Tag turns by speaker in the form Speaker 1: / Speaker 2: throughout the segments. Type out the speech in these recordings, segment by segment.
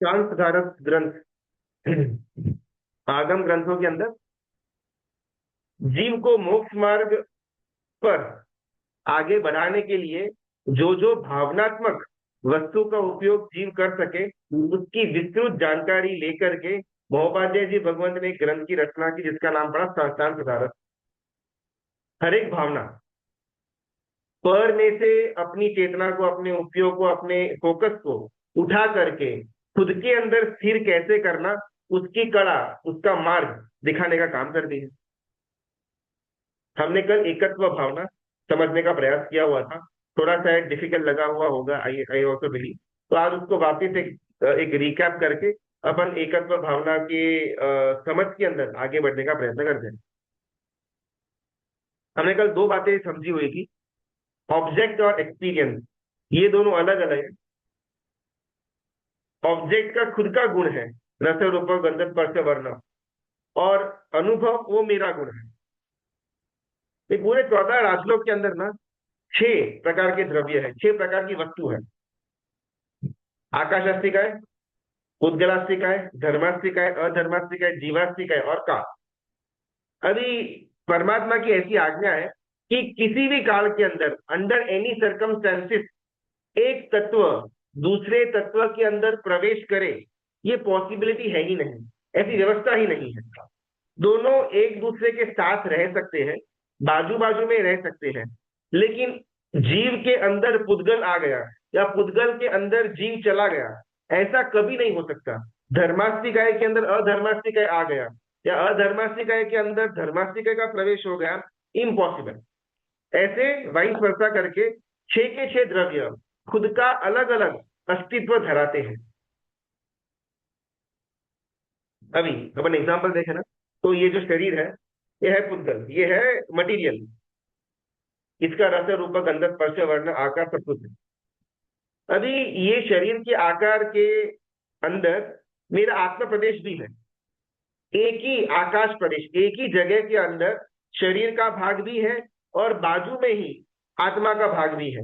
Speaker 1: सांख्यकारक ग्रंथ आगम ग्रंथों के अंदर जीव को मोक्ष मार्ग पर आगे बढ़ाने के लिए जो जो भावनात्मक वस्तु का उपयोग जीव कर सके उसकी विस्तृत जानकारी लेकर के महोपाध्याय जी भगवंत ने एक ग्रंथ की रचना की जिसका नाम पड़ा संस्थान सुधारक। हर एक भावना पर में से अपनी चेतना को, अपने उपयोग को, अपने फोकस को उठा करके खुद के अंदर स्थिर कैसे करना, उसकी कला, उसका मार्ग दिखाने का काम करती है। हमने कल एकत्व भावना समझने का प्रयास किया हुआ था, थोड़ा सा डिफिकल्ट लगा हुआ होगा, आई ऑल्सो बिलीव। तो आज उसको वापस एक रिकैप करके अपन एकत्व भावना के समझ के अंदर आगे बढ़ने का प्रयत्न करते हैं। हमने कल दो बातें समझी हुई थी, ऑब्जेक्ट और एक्सपीरियंस, ये दोनों अलग अलग है। ऑब्जेक्ट का खुद का गुण है रस रूप गंध स्पर्श वर्ण, और अनुभव वो मेरा गुण है। ये पूरे 14 राजलोक के अंदर ना 6 प्रकार के द्रव्य है, 6 प्रकार की वस्तु है। आकाशास्तिक है, उद्गलास्तिक है, धर्मास्तिक है, अधर्मास्तिक है, जीवास्तिक है और का। अभी परमात्मा की ऐसी आज्ञा है कि किसी भी काल के अंदर, अंडर एनी सर्कमस्टेंसेस, एक तत्व दूसरे तत्व के अंदर प्रवेश करे, ये पॉसिबिलिटी है ही नहीं, ऐसी व्यवस्था ही नहीं है। दोनों एक दूसरे के साथ रह सकते हैं, बाजू बाजू में रह सकते हैं, लेकिन जीव के अंदर पुद्गल आ गया या पुद्गल के अंदर जीव चला गया, ऐसा कभी नहीं हो सकता। धर्मास्तिकाय के अंदर अधर्मास्तिकाय आ गया या अधर्मास्तिकाय के अंदर धर्मास्तिकाय का प्रवेश हो गया, इम्पॉसिबल। ऐसे वाइस वर्षा करके 6 के 6 द्रव्य खुद का अलग अलग अस्तित्व धराते हैं। अभी अपन एग्जाम्पल देखें ना, तो ये जो शरीर है, ये है पुद्गल, ये है मटेरियल, इसका रस रूप गंध स्पर्श वर्ण आकार सब कुछ है। अभी ये शरीर के आकार के अंदर मेरा आत्म प्रदेश भी है, एक ही आकाश प्रदेश, एक ही जगह के अंदर शरीर का भाग भी है और बाजू में ही आत्मा का भाग भी है।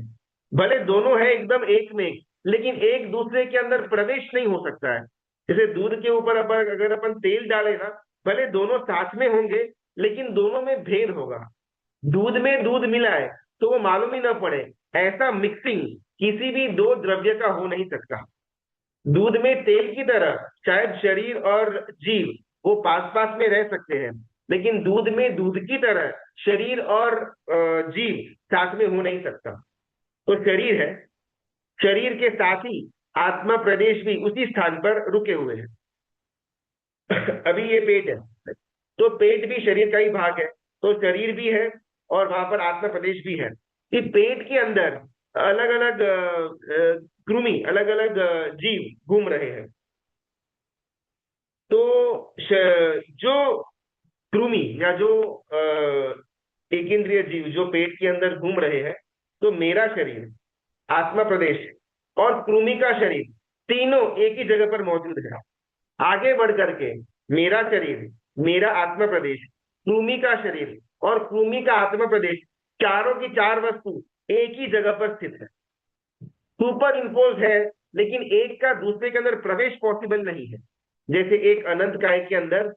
Speaker 1: भले दोनों है एकदम एक में एक, लेकिन एक दूसरे के अंदर प्रवेश नहीं हो सकता है। जैसे दूध के ऊपर अगर अपन तेल डाले ना, भले दोनों साथ में होंगे लेकिन दोनों में भेद होगा। दूध में दूध मिलाए तो वो मालूम ही ना पड़े, ऐसा मिक्सिंग किसी भी दो द्रव्य का हो नहीं सकता। दूध में तेल की तरह शायद शरीर और जीव वो पास पास में रह सकते हैं, लेकिन दूध में दूध की तरह शरीर और जीव साथ में हो नहीं सकता। तो शरीर है, शरीर के साथ ही आत्मा प्रदेश भी उसी स्थान पर रुके हुए हैं। अभी ये पेट है, तो पेट भी शरीर का ही भाग है, तो शरीर भी है और वहां पर आत्मा प्रदेश भी है। इस पेट के अंदर अलग अलग कृमि, अलग अलग जीव घूम रहे हैं। तो जो कृमि या जो एक इंद्रिय जीव जो पेट के अंदर घूम रहे हैं, तो मेरा शरीर, आत्मा प्रदेश और कृमि का शरीर तीनों एक ही जगह पर मौजूद है। आगे बढ़ करके मेरा शरीर, मेरा आत्मा प्रदेश, कृमि का शरीर और कृमि का आत्मा प्रदेश, चारों की चार वस्तु एक ही जगह पर स्थित है, सुपर इम्पोज है, लेकिन एक का दूसरे के अंदर प्रवेश पॉसिबल नहीं है। जैसे एक अनंत काय के अंदर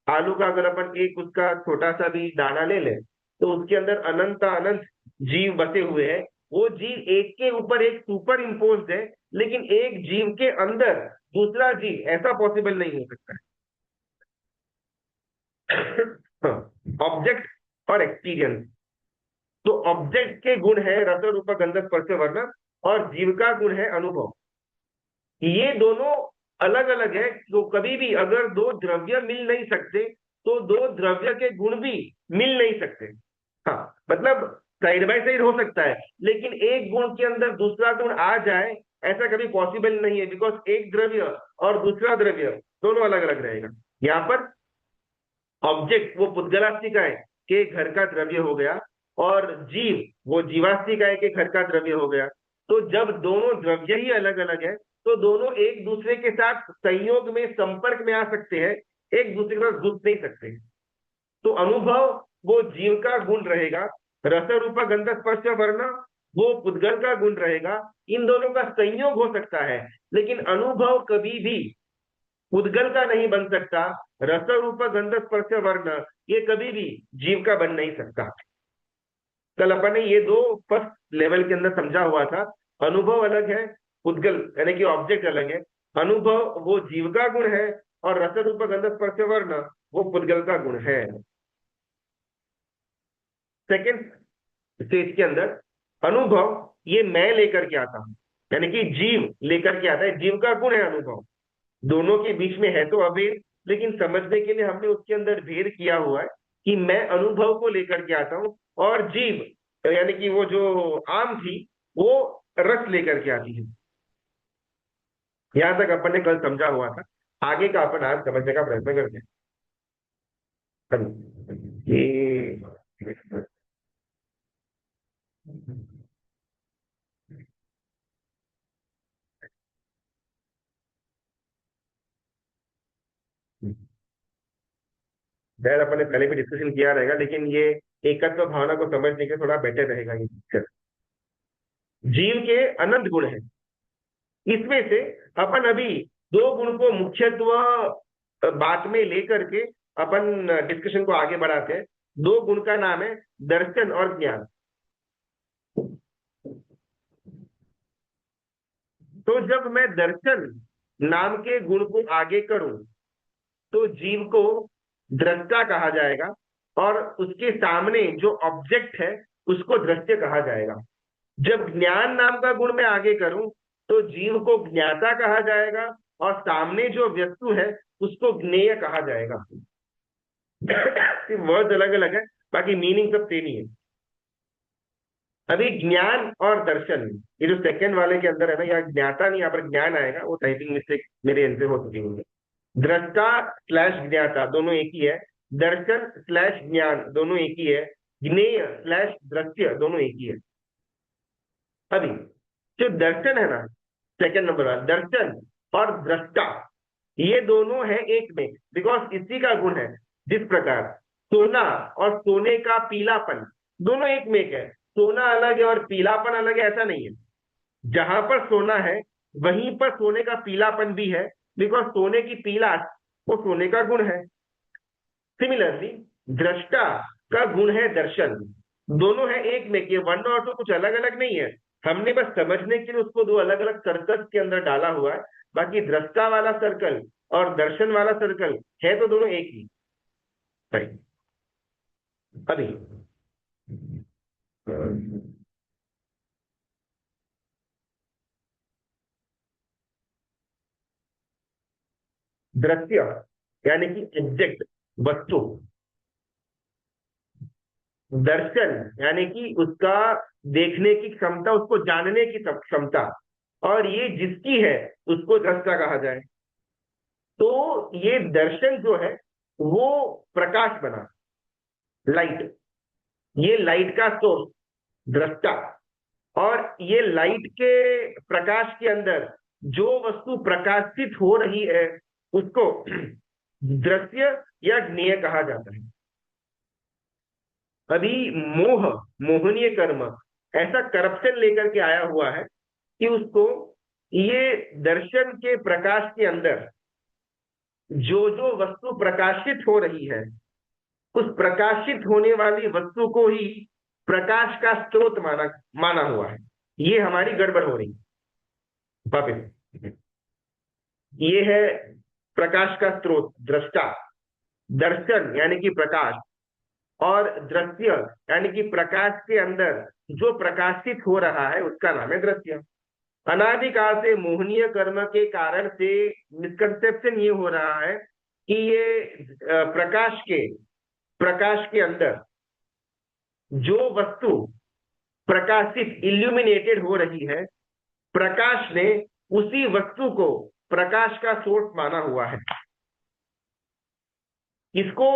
Speaker 1: आलू का अगर अपन एक उसका छोटा सा भी दाना ले ले, तो उसके अंदर अनंत अनंत जीव बसे हुए हैं। वो जीव एक के ऊपर एक सुपर इम्पोज है, लेकिन एक जीव के अंदर दूसरा जीव, ऐसा पॉसिबल नहीं हो सकता है। ऑब्जेक्ट और एक्सपीरियंस, तो ऑब्जेक्ट के गुण है रस रूप गंध स्पर्श वर्ण और जीव का गुण है अनुभव। ये दोनों अलग अलग है, तो कभी भी अगर दो द्रव्य मिल नहीं सकते तो दो द्रव्य के गुण भी मिल नहीं सकते। हाँ, मतलब साइड बाय साइड हो सकता है, लेकिन एक गुण के अंदर दूसरा गुण आ जाए ऐसा कभी पॉसिबल नहीं है, बिकॉज एक द्रव्य और दूसरा द्रव्य दोनों अलग अलग रहेगा। यहाँ पर ऑब्जेक्ट वो पुद्गलास्तिकाय के घर का द्रव्य हो गया और जीव वो जीवास्तिकाय के घर का द्रव्य हो गया। तो जब दोनों द्रव्य ही अलग अलग है तो दोनों एक दूसरे के साथ संयोग में, संपर्क में आ सकते हैं, एक दूसरे के साथ घुस नहीं सकते। तो अनुभव वो जीव का गुण रहेगा, रस रूप गंध स्पर्श वर्ण वो पुद्गल का गुण रहेगा। इन दोनों का संयोग हो सकता है, लेकिन अनुभव कभी भी पुद्गल का नहीं बन सकता। रस रूप गंध स्पर्श वर्ण ये कभी भी जीव का बन नहीं सकता। कल अपन ने ये दो फर्स्ट लेवल के अंदर समझा हुआ था। अनुभव अलग है, पुद्गल यानी कि ऑब्जेक्ट अलग है। अनुभव वो जीव का गुण है, और रस रूप गंध स्पर्श वर्ण वो पुद्गल का गुण है। सेकेंड स्टेज के अंदर अनुभव ये मैं लेकर के आता हूं, यानी कि जीव लेकर के आता है, जीव का गुण है अनुभव। दोनों के बीच में है तो अभेद, लेकिन समझने के लिए हमने उसके अंदर भेद किया हुआ है कि मैं अनुभव को लेकर के आता हूं, और जीव यानी कि वो जो आम थी वो रस लेकर के आती है। यहां तक अपन ने कल समझा हुआ था। आगे का अपन आज समझने का प्रयत्न करते हैं। ये शायद अपन ने पहले भी डिस्कशन किया रहेगा, लेकिन ये एकत्व भावना को समझने के थोड़ा बेटर रहेगा ये पिक्चर। जीव के अनंत गुण है, इसमें से अपन अभी दो गुण को मुख्यत्व बात में लेकर के अपन डिस्कशन को आगे बढ़ाते हैं। दो गुण का नाम है दर्शन और ज्ञान। तो जब मैं दर्शन नाम के गुण को आगे करूं तो जीव को दृष्टा कहा जाएगा, और उसके सामने जो ऑब्जेक्ट है उसको दृश्य कहा जाएगा। जब ज्ञान नाम का गुण मैं आगे करूं तो जीव को ज्ञाता कहा जाएगा, और सामने जो वस्तु है उसको ज्ञेय कहा जाएगा। वर्ड अलग अलग है, बाकी मीनिंग सब सेम ही है। अभी ज्ञान और दर्शन, ये जो सेकंड वाले के अंदर है ना, यहाँ ज्ञाता नहीं, यहाँ पर ज्ञान आएगा, वो टाइपिंग मिस्टेक मेरे एंड से हो चुकी है। दृष्टा स्लैश ज्ञाता दोनों एक ही है, दर्शन स्लैश ज्ञान दोनों एक ही है, ज्ञेय स्लैश दृश्य दोनों एक ही है। अभी जो दर्शन है ना, सेकंड नंबर वाला दर्शन और दृष्टा, ये दोनों है एक में, बिकॉज इसी का गुण है। जिस प्रकार सोना और सोने का पीलापन दोनों एक में एक है, सोना अलग है और पीलापन अलग है ऐसा नहीं है। जहां पर सोना है वहीं पर सोने का पीलापन भी है, बिकॉज सोने की पीलाश वो सोने का गुण है। सिमिलरली दृष्टा का गुण है दर्शन, दोनों है एक में, कि वन और टू कुछ अलग अलग नहीं है। हमने बस समझने के लिए उसको दो अलग अलग सर्कल के अंदर डाला हुआ है। बाकी दृष्टा वाला सर्कल और दर्शन वाला सर्कल है तो दोनों एक ही। सही। अभी दृश्य यानी कि एग्जैक्ट वस्तु, दर्शन यानी कि उसका देखने की क्षमता, उसको जानने की क्षमता, और ये जिसकी है उसको दृष्टा कहा जाए। तो ये दर्शन जो है वो प्रकाश बना, लाइट, ये लाइट का सोर्स दृष्टा, और ये लाइट के प्रकाश के अंदर जो वस्तु प्रकाशित हो रही है उसको दृश्य या ज्ञेय कहा जाता है। अभी मोह, मोहनीय कर्म ऐसा करप्शन लेकर के आया हुआ है कि उसको ये दर्शन के प्रकाश के अंदर जो जो वस्तु प्रकाशित हो रही है उस प्रकाशित होने वाली वस्तु को ही प्रकाश का स्रोत माना हुआ है। ये हमारी गड़बड़ हो रही वापिस। ये है प्रकाश का स्रोत दृष्टा, दर्शन यानी कि प्रकाश, और दृश्य यानी कि प्रकाश के अंदर जो प्रकाशित हो रहा है उसका नाम है दृश्य। अनादिकाल से मोहनीय कर्म के कारण से मिसकंसेप्शन ये हो रहा है कि ये प्रकाश के अंदर जो वस्तु प्रकाशित इल्यूमिनेटेड हो रही है, प्रकाश ने उसी वस्तु को प्रकाश का सोर्स माना हुआ है। इसको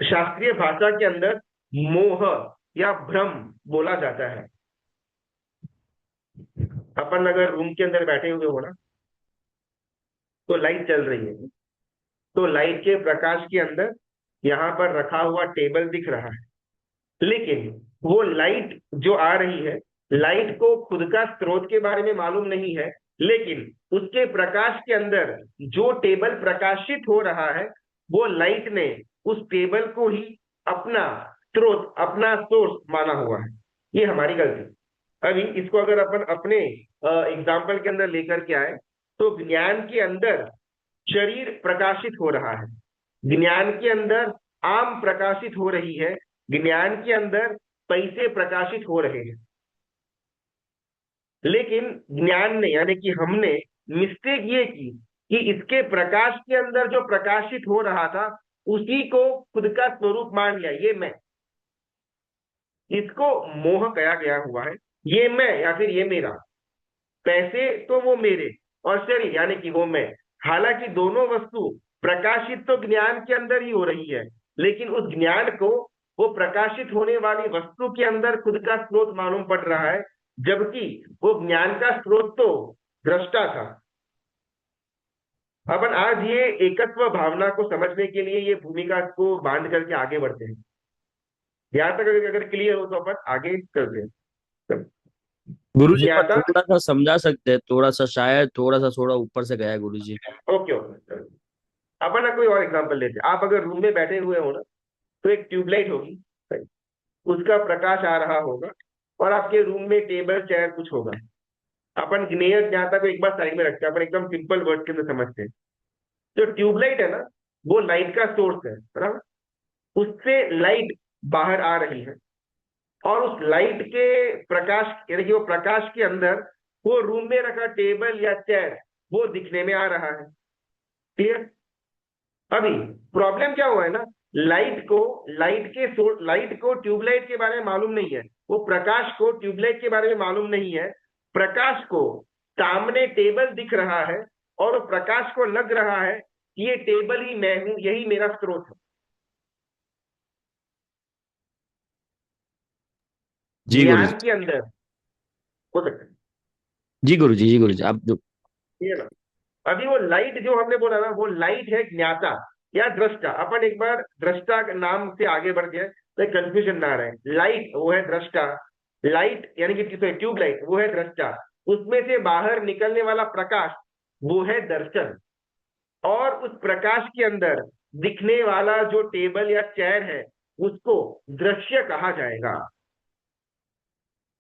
Speaker 1: शास्त्रीय भाषा के अंदर मोह या भ्रम बोला जाता है। अपन अगर रूम के अंदर बैठे हुए हो ना, तो लाइट चल रही है, तो लाइट के प्रकाश के अंदर यहां पर रखा हुआ टेबल दिख रहा है, लेकिन वो लाइट जो आ रही है लाइट को खुद का स्रोत के बारे में मालूम नहीं है, लेकिन उसके प्रकाश के अंदर जो टेबल प्रकाशित हो रहा है, वो लाइट ने उस टेबल को ही अपना स्रोत, अपना सोर्स माना हुआ है। ये हमारी गलती। अभी इसको अगर अपन अपने एग्जाम्पल के अंदर लेकर के आए, तो ज्ञान के अंदर शरीर प्रकाशित हो रहा है, ज्ञान के अंदर आम प्रकाशित हो रही है, ज्ञान के अंदर पैसे प्रकाशित हो रहे हैं। लेकिन ज्ञान ने, यानी कि हमने मिस्टेक ये की कि इसके प्रकाश के अंदर जो प्रकाशित हो रहा था, उसी को खुद का स्वरूप मान लिया, ये मैं। इसको मोह कहा गया हुआ है। ये मैं या फिर ये मेरा, पैसे तो वो मेरे, और शरीर यानी कि वो मैं। हालांकि दोनों वस्तु प्रकाशित तो ज्ञान के अंदर ही हो रही है, लेकिन उस ज्ञान को वो प्रकाशित होने वाली वस्तु के अंदर खुद का स्रोत मालूम पड़ रहा है, जबकि वो ज्ञान का स्रोत तो दृष्टा था। अपन आज ये एकत्व भावना को समझने के लिए ये भूमिका को बांध करके आगे बढ़ते हैं। यहां तक अगर क्लियर हो तो अपन आगे चलते हैं।
Speaker 2: गुरुजी पर
Speaker 1: ज्ञाता।
Speaker 2: थोड़ा सा समझा सकते हैं, थोड़ा सा शायद थोड़ा ऊपर से गया है गुरुजी।
Speaker 1: ओके ओके, अपन ना कोई और एग्जांपल लेते हैं। आप अगर रूम में बैठे हुए हो ना, तो एक ट्यूबलाइट होगी, उसका प्रकाश आ रहा होगा, और आपके रूम में टेबल चेयर कुछ होगा। अपन ज्ञेय ज्ञाता को एक बार साइड में रखते हैं, अपन एकदम सिंपल वर्ड के अंदर समझते हैं। जो ट्यूबलाइट है ना, वो लाइट का सोर्स है, बराबर। उससे लाइट बाहर आ रही है, और उस लाइट के प्रकाश, यानी कि वो प्रकाश के अंदर वो रूम में रखा टेबल या चेयर वो दिखने में आ रहा है। क्लियर? अभी प्रॉब्लम क्या हुआ है ना, लाइट को ट्यूबलाइट के बारे में मालूम नहीं है, वो प्रकाश को ट्यूबलाइट के बारे में मालूम नहीं है। प्रकाश को सामने टेबल दिख रहा है, और वो प्रकाश को लग रहा है कि ये टेबल ही मैं हूं, यही मेरा स्रोत है।
Speaker 2: जी गुरुजी।
Speaker 1: ज्ञान के अंदर हो सकता है।
Speaker 2: जी गुरुजी आप जो।
Speaker 1: ठीक है ना? अभी वो लाइट जो हमने बोला ना, वो लाइट है ज्ञाता या दृष्टा। अपन एक बार दृष्टा के नाम से आगे बढ़ गए तो कंफ्यूजन ना रहे। लाइट वो है दृष्टा, लाइट यानी कि ट्यूब लाइट वो है दृष्टा, उसमें से बाहर निकलने वाला प्रकाश वो है दर्शन, और उस प्रकाश के अंदर दिखने वाला जो टेबल या चेयर है, उसको दृश्य कहा जाएगा।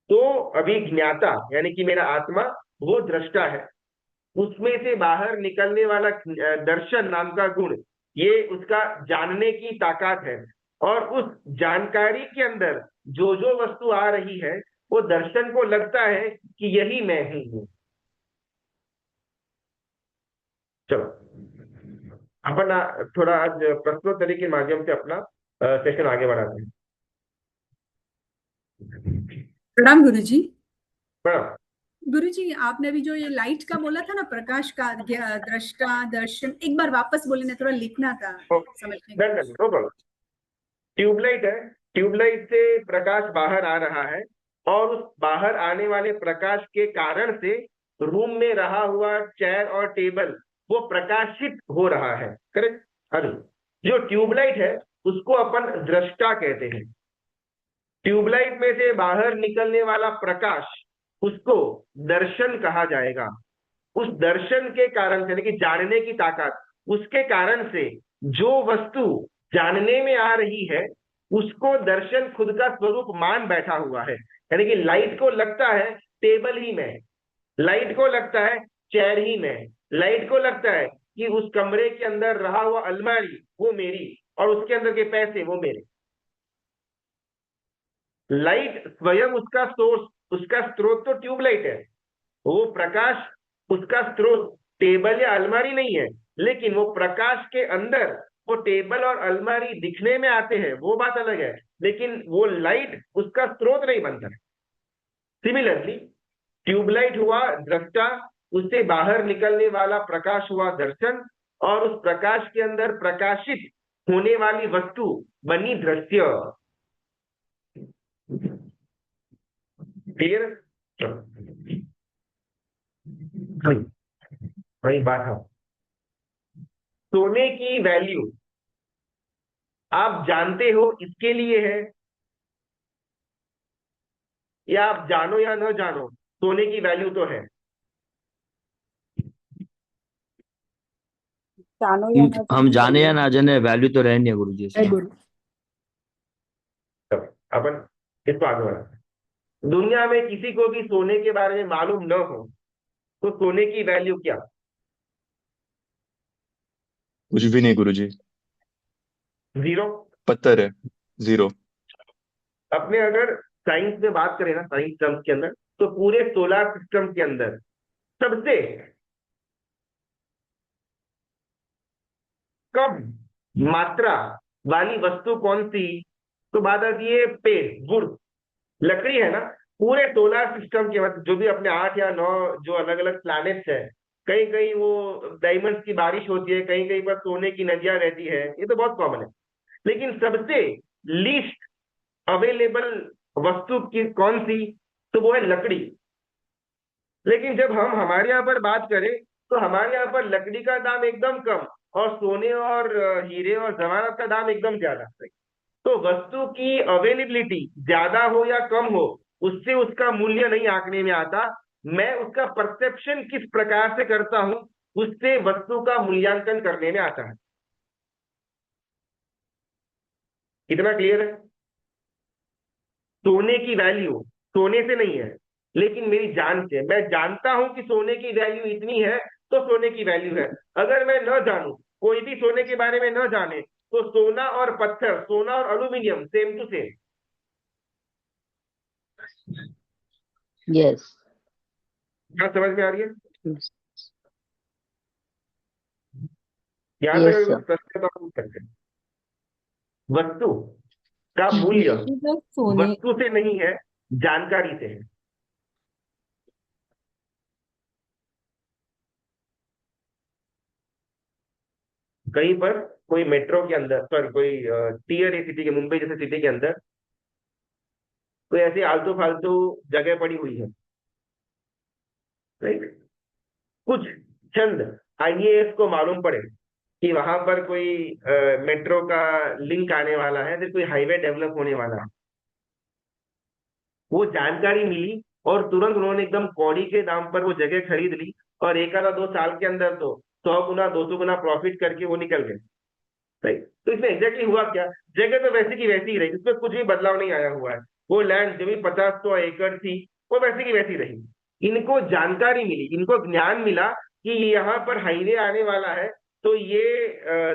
Speaker 1: तो अभी ज्ञाता यानी कि मेरा आत्मा वो दृष्टा है, उसमें से बाहर निकलने वाला दर्शन नाम का गुण, ये उसका जानने की ताकत है। और उस जानकारी के अंदर जो जो वस्तु आ रही है, वो दर्शन को लगता है कि यही मैं हूं। चलो अपन थोड़ा आज प्रश्नोत्तरी के माध्यम से अपना सेशन आगे बढ़ाते हैं।
Speaker 3: प्रणाम गुरुजी।
Speaker 1: प्रणाम।
Speaker 3: गुरुजी, आपने अभी जो ये लाइट का बोला था ना, प्रकाश का दृष्टा दर्शन, एक बार वापस बोले ना, थोड़ा लिखना था समझने के लिए।
Speaker 1: No problem. ट्यूबलाइट है, ट्यूबलाइट से प्रकाश बाहर आ रहा है, और उस बाहर आने वाले प्रकाश के कारण से रूम में रहा हुआ चेयर और टेबल वो प्रकाशित हो रहा है। करेक्ट? अभी जो ट्यूबलाइट है उसको अपन दृष्टा कहते हैं। ट्यूबलाइट में से बाहर निकलने वाला प्रकाश, उसको दर्शन कहा जाएगा। उस दर्शन के कारण से, यानी कि जानने की ताकत, उसके कारण से जो वस्तु जानने में आ रही है, उसको दर्शन खुद का स्वरूप मान बैठा हुआ है। यानी कि लाइट को लगता है टेबल ही मैं, लाइट को लगता है चेयर ही मैं, लाइट को लगता है कि उस कमरे के अंदर रहा हुआ अलमारी वो मेरी, और उसके अंदर के पैसे वो मेरे। लाइट स्वयं उसका सोर्स, उसका स्रोत तो ट्यूबलाइट है, वो प्रकाश उसका स्रोत टेबल या अलमारी नहीं है। लेकिन वो प्रकाश के अंदर वो टेबल और अलमारी दिखने में आते हैं, वो बात अलग है, लेकिन वो लाइट उसका स्रोत नहीं बनता है। सिमिलरली ट्यूबलाइट हुआ दृष्टा, उससे बाहर निकलने वाला प्रकाश हुआ दर्शन, और उस प्रकाश के अंदर प्रकाशित होने वाली वस्तु बनी दृश्य। क्लियर? वही वही बात है। सोने की वैल्यू आप जानते हो इसके लिए है या आप जानो या न जानो, सोने की वैल्यू तो है।
Speaker 3: जानो या ना
Speaker 2: हम
Speaker 3: जानो
Speaker 2: जाने या
Speaker 3: वैल्यू
Speaker 2: ना जाने वैल्यू तो रहनी है गुरुजी
Speaker 3: है
Speaker 2: इसमें।
Speaker 3: गुरु।
Speaker 1: तो अपन इसको आगे बढ़ाते हैं। दुनिया में किसी को भी सोने के बारे में मालूम न हो तो सोने की वैल्यू क्या?
Speaker 4: कुछ भी नहीं गुरुजी।
Speaker 1: जीरो।
Speaker 4: पत्थर है। जीरो।
Speaker 1: अपने अगर साइंस में बात करें ना, साइंस टर्म्स के अंदर, तो पूरे सोलर सिस्टम के अंदर सबसे कम मात्रा वाली वस्तु कौन सी? तो बात आती है पेड़, वुड, लकड़ी है ना। पूरे सोलर सिस्टम के मतलब जो भी अपने 8 या 9 जो अलग अलग प्लैनेट्स है, कहीं कहीं वो डायमंड्स की बारिश होती है, कहीं कहीं पर सोने की नदियां रहती है, ये तो बहुत कॉमन है। लेकिन सबसे लीस्ट अवेलेबल वस्तु की कौन सी? तो वो है लकड़ी। लेकिन जब हम हमारे यहाँ पर बात करें तो हमारे यहाँ पर लकड़ी का दाम एकदम कम, और सोने और हीरे और जवाहरात का दाम एकदम ज्यादा। तो वस्तु की अवेलेबिलिटी ज्यादा हो या कम हो, उससे उसका मूल्य नहीं आंकने में आता। मैं उसका परसेप्शन किस प्रकार से करता हूं, उससे वस्तु का मूल्यांकन करने में आता है। कितना क्लियर है? सोने की वैल्यू सोने से नहीं है, लेकिन मेरी जान से। मैं जानता हूं कि सोने की वैल्यू इतनी है, तो सोने की वैल्यू है। अगर मैं न जानूं, कोई भी सोने के बारे में न जाने, तो सोना और पत्थर, सोना और aluminium same to same.
Speaker 2: Yes.
Speaker 1: क्या समझ में आ रही है? यहाँ तक
Speaker 2: यस
Speaker 1: अगर
Speaker 2: सर।
Speaker 1: कुछ प्रश्न तो हम करते हैं। वस्तु का मूल्य
Speaker 3: गुरुजी जब सोने
Speaker 1: वस्तु से नहीं है, जानकारी से है। कहीं पर कोई मेट्रो के अंदर, सॉरी कोई टीयर ए सिटी के, मुंबई जैसे सिटी के अंदर कोई ऐसी आलतू फालतू जगह पड़ी हुई है, राइट? कुछ चंद आईएएस को मालूम पड़े कि वहां पर कोई मेट्रो का लिंक आने वाला है, फिर कोई हाईवे डेवलप होने वाला है। वो जानकारी मिली और तुरंत उन्होंने एकदम कौड़ी के दाम पर वो जगह खरीद ली, और 1 आधा 2 साल के अंदर तो 100 गुना 200 गुना प्रॉफिट करके वो निकल गए। राइट? तो इसमें एग्जैक्टली हुआ क्या? जगह तो वैसी की वैसी ही रही, इसमें कुछ भी बदलाव नहीं आया हुआ है। वो लैंड जो भी 50-100 एकड़ थी, वो वैसी की वैसी रही। इनको जानकारी मिली, इनको ज्ञान मिला कि यहाँ पर हाईवे आने वाला है, तो ये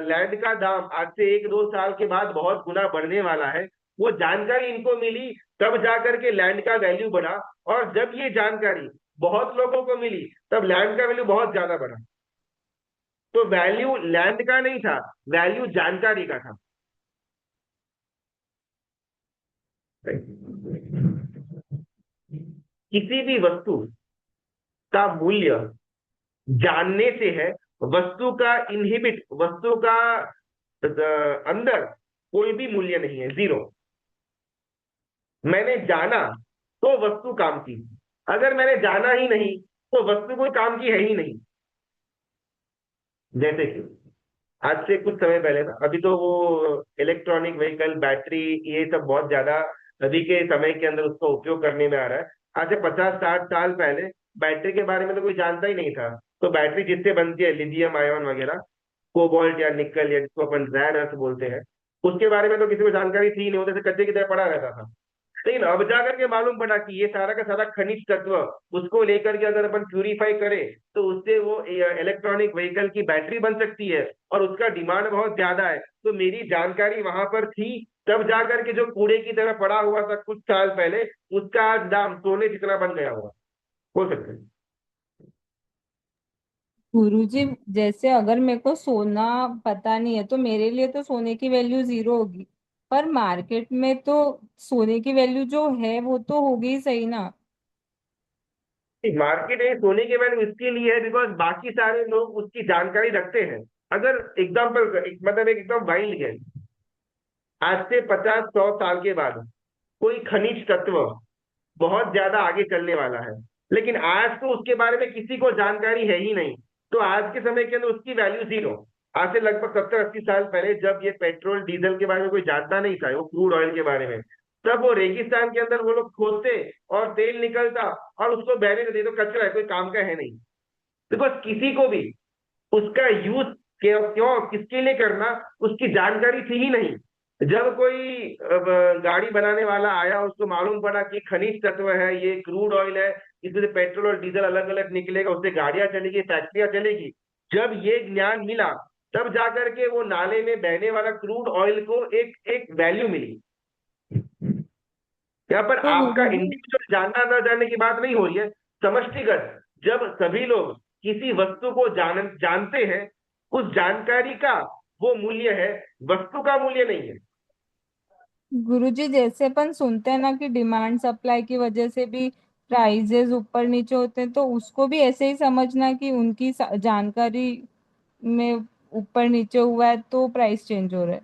Speaker 1: लैंड का दाम आज से 1-2 साल के बाद बहुत गुना बढ़ने वाला है। वो जानकारी इनको मिली, तब जाकर के लैंड का वैल्यू बढ़ा। और जब ये जानकारी बहुत लोगों को मिली, तब लैंड का वैल्यू बहुत ज्यादा बढ़ा। तो वैल्यू लैंड का नहीं था, वैल्यू जानकारी का था। किसी भी वस्तु का मूल्य जानने से है। वस्तु का इनहिबिट, वस्तु का अंदर कोई भी मूल्य नहीं है, जीरो। मैंने जाना तो वस्तु काम की, अगर मैंने जाना ही नहीं तो वस्तु कोई काम की है ही नहीं। जैसे कि आज से कुछ समय पहले ना, अभी तो वो इलेक्ट्रॉनिक व्हीकल, बैटरी, ये सब बहुत ज्यादा अभी के समय के अंदर उसका उपयोग करने में आ रहा है। आज से 50-60 साल पहले बैटरी के बारे में तो कोई जानता ही नहीं था। तो बैटरी जिससे बनती है, लिथियम आयन वगैरह, कोबाल्ट या निकल, या जिसको अपन रेयर अर्थ बोलते हैं, उसके बारे में तो किसी को जानकारी थी नहीं, होते कच्चे की तरह पड़ा रहता था। लेकिन अब जाकर के मालूम पड़ा कि ये सारा का सारा खनिज तत्व, उसको लेकर के अगर अपन प्यूरिफाई करें, तो उससे वो इलेक्ट्रॉनिक व्हीकल की बैटरी बन सकती है, और उसका डिमांड बहुत ज्यादा है। तो मेरी जानकारी वहां पर थी, तब जाकर के जो कूड़े की तरह पड़ा हुआ था कुछ साल पहले, उसका आज दाम सोने जितना बन गया हुआ, हो सकता है।
Speaker 5: गुरुजी जैसे अगर मेरे को सोना पता नहीं है तो मेरे लिए तो सोने की वैल्यू जीरो होगी, पर मार्केट में तो सोने की वैल्यू जो है वो तो होगी ही सही ना।
Speaker 1: मार्केट में सोने के वैल्यू इसके लिए है बिकॉज बाकी सारे लोग उसकी जानकारी रखते हैं। अगर एग्जाम्पल, मतलब एक एकदम वाइल्ड गेस, आज से 50-100 साल के बाद कोई खनिज तत्व बहुत ज्यादा आगे चलने वाला है, लेकिन आज तो उसके बारे में किसी को जानकारी है ही नहीं। तो आज के समय के अंदर उसकी वैल्यू जीरो। आज से लगभग 70-80 साल पहले, जब ये पेट्रोल डीजल के बारे में कोई जानता नहीं था, वो क्रूड ऑयल के बारे में, तब वो रेगिस्तान के अंदर वो लोग खोदते और तेल निकलता और उसको बहने देते, तो कचरा है, कोई काम का है नहीं। बिकॉज किसी को भी उसका यूज क्यों क्यों किसके लिए करना उसकी जानकारी थी ही नहीं। जब कोई गाड़ी बनाने वाला आया, उसको मालूम पड़ा कि खनिज तत्व है, ये क्रूड ऑयल है, इसमें से पेट्रोल और डीजल अलग अलग निकलेगा, उससे गाड़ियां चलेगी, फैक्ट्रियां चलेगी। जब ये ज्ञान मिला तब जाकर के वो नाले में बहने वाला क्रूड ऑयल को एक एक वैल्यू मिली। यहाँ पर
Speaker 5: तो
Speaker 1: आपका
Speaker 5: गुरुजी
Speaker 1: इंडिविजुअल जानना ना जानने की बात नहीं हो रही है, समष्टिगत जब सभी लोग किसी वस्तु को जानते हैं, उस जानकारी का वो मूल्य है, वस्तु का मूल्य नहीं है।
Speaker 5: गुरुजी जैसे अपन सुनते हैं ना कि डिमांड सप्लाई की वजह से भी प्राइजेस ऊपर नीचे होते हैं, तो उसको भी ऐसे ही समझना कि उनकी जानकारी में ऊपर नीचे हुआ है तो प्राइस चेंज हो रहा है।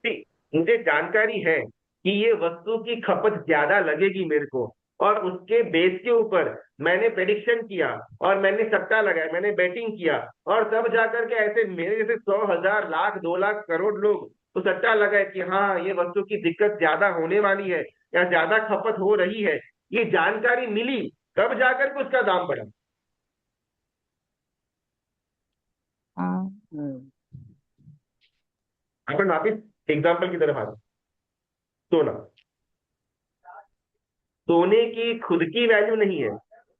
Speaker 1: ठीक, मुझे जानकारी है कि ये वस्तु की खपत ज्यादा लगेगी मेरे को, और उसके बेस के ऊपर मैंने प्रेडिक्शन किया और मैंने सट्टा लगाया, मैंने बेटिंग किया, और तब जाकर के ऐसे मेरे जैसे 100,000 लाख 2 लाख करोड़ लोग तो सट्टा लगाए कि हाँ ये वस्तु की दिक्कत ज्यादा होने वाली है या ज्यादा खपत हो रही है। ये जानकारी मिली तब जाकर के उसका दाम बढ़ा।
Speaker 5: हाँ।
Speaker 1: अपन वापिस एग्जाम्पल की तरफ आते। सोना, सोने की खुद की वैल्यू नहीं है,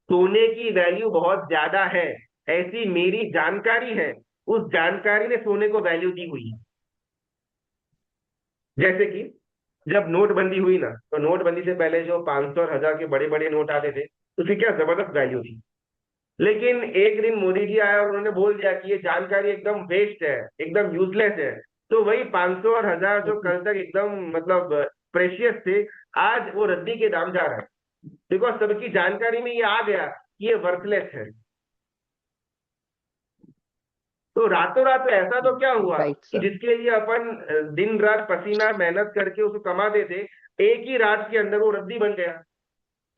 Speaker 1: सोने की वैल्यू बहुत ज्यादा है, ऐसी मेरी जानकारी है। उस जानकारी ने सोने को वैल्यू दी हुई है। जैसे कि जब नोटबंदी हुई ना, तो नोटबंदी से पहले जो 500 और 1000 के बड़े बड़े नोट आते थे, उसकी क्या जबरदस्त वैल्यू थी। लेकिन एक दिन मोदी जी आए और उन्होंने बोल दिया कि ये जानकारी एकदम वेस्ट है, एकदम यूजलेस है। तो वही 500 और 1000 जो कल तक एकदम मतलब प्रेशियस थे, आज वो रद्दी के दाम जा रहा है, बिकॉज सबकी जानकारी में ये आ गया कि ये वर्थलेस है। तो रातों रात ऐसा तो क्या हुआ
Speaker 6: राइट
Speaker 1: कि
Speaker 6: सर।
Speaker 1: जिसके लिए अपन दिन रात पसीना मेहनत करके उसको कमाते थे, एक ही रात के अंदर वो रद्दी बन गया।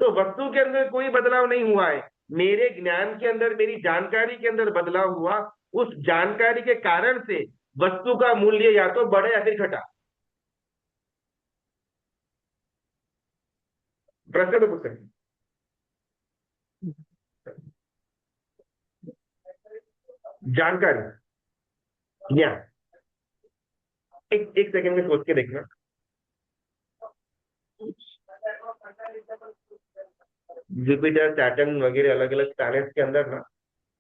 Speaker 1: तो वस्तु के अंदर कोई बदलाव नहीं हुआ है, मेरे ज्ञान के अंदर, मेरी जानकारी के अंदर बदलाव हुआ। उस जानकारी के कारण से वस्तु का मूल्य या तो बढ़े या फिर घटा। प्रश्न तो पूछ सकते हैं। जानकारी, ज्ञान, एक सेकंड में सोच के देखना। जुपिटर, सैटर्न वगैरह अलग अलग प्लैनेट्स के अंदर ना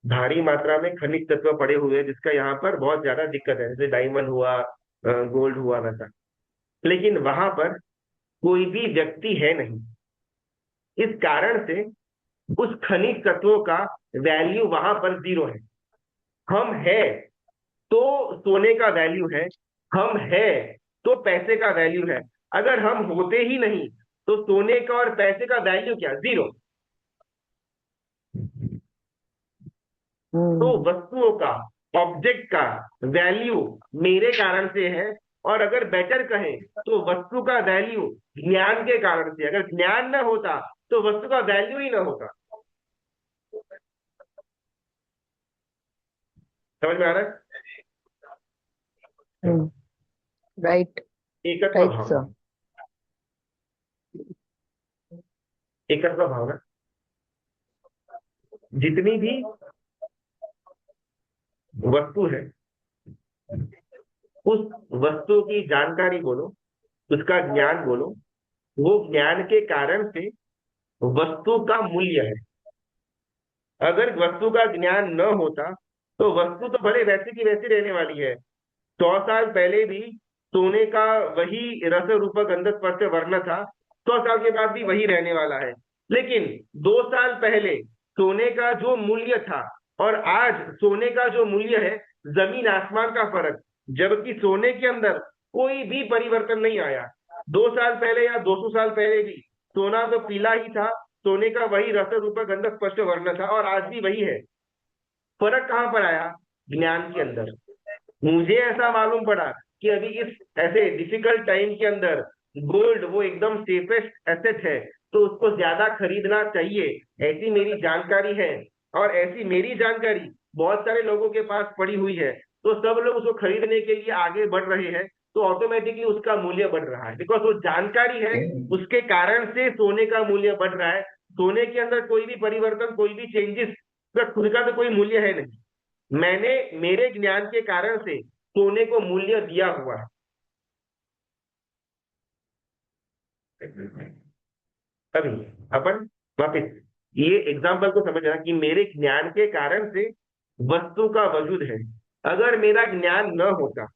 Speaker 1: भारी मात्रा में खनिज तत्व पड़े हुए हैं, जिसका यहाँ पर बहुत ज्यादा दिक्कत है, जैसे डायमंड हुआ, गोल्ड हुआ, वैसा। लेकिन वहां पर कोई भी व्यक्ति है नहीं, इस कारण से उस खनिज तत्वों का वैल्यू वहां पर 0 है। हम है तो सोने का वैल्यू है, हम है तो पैसे का वैल्यू है। अगर हम होते ही नहीं तो सोने का और पैसे का वैल्यू क्या, 0। तो वस्तुओं का, ऑब्जेक्ट का वैल्यू मेरे कारण से है, और अगर बेटर कहें तो वस्तु का वैल्यू ज्ञान के कारण से। अगर ज्ञान न होता तो वस्तु का वैल्यू ही ना होता। समझ में आ रहा है?
Speaker 6: राइट
Speaker 1: एकत्व
Speaker 6: राइट
Speaker 1: भावना,
Speaker 6: सर।
Speaker 1: एकत्व भावना, जितनी भी वस्तु है उस वस्तु की जानकारी बोलो, उसका ज्ञान बोलो, वो ज्ञान के कारण से वस्तु का मूल्य है। अगर वस्तु का ज्ञान न होता तो वस्तु तो भले वैसी की वैसी रहने वाली है। 100 साल पहले भी सोने का वही रस रूप गंध स्पर्श वर्ण था, 100 साल के बाद भी वही रहने वाला है। लेकिन 2 साल पहले सोने का जो मूल्य था और आज सोने का जो मूल्य है, जमीन आसमान का फर्क। जबकि सोने के अंदर कोई भी परिवर्तन नहीं आया। 2 साल पहले या 200 साल पहले भी सोना तो पीला ही था, सोने का वही रस रूप गंध स्पर्श वर्ण था, और आज भी वही है। फर्क कहां पर आया, ज्ञान के अंदर। मुझे ऐसा मालूम पड़ा कि अभी इस ऐसे डिफिकल्ट टाइम के अंदर गोल्ड वो एकदम सेफेस्ट एसेट है, तो उसको ज्यादा खरीदना चाहिए, ऐसी मेरी जानकारी है। और ऐसी मेरी जानकारी बहुत सारे लोगों के पास पड़ी हुई है, तो सब लोग उसको खरीदने के लिए आगे बढ़ रहे हैं। तो ऑटोमेटिकली उसका मूल्य बढ़ रहा है, बिकॉज वो जानकारी है, उसके कारण से सोने का मूल्य बढ़ रहा है। सोने के अंदर कोई भी परिवर्तन, कोई भी चेंजेस, खुद का तो कोई मूल्य है नहीं। मैंने मेरे ज्ञान के कारण से सोने को मूल्य दिया हुआ है। अभी अपन वापिस ये एग्जाम्पल को समझना कि मेरे ज्ञान के कारण से वस्तु का वजूद है। अगर मेरा ज्ञान न होता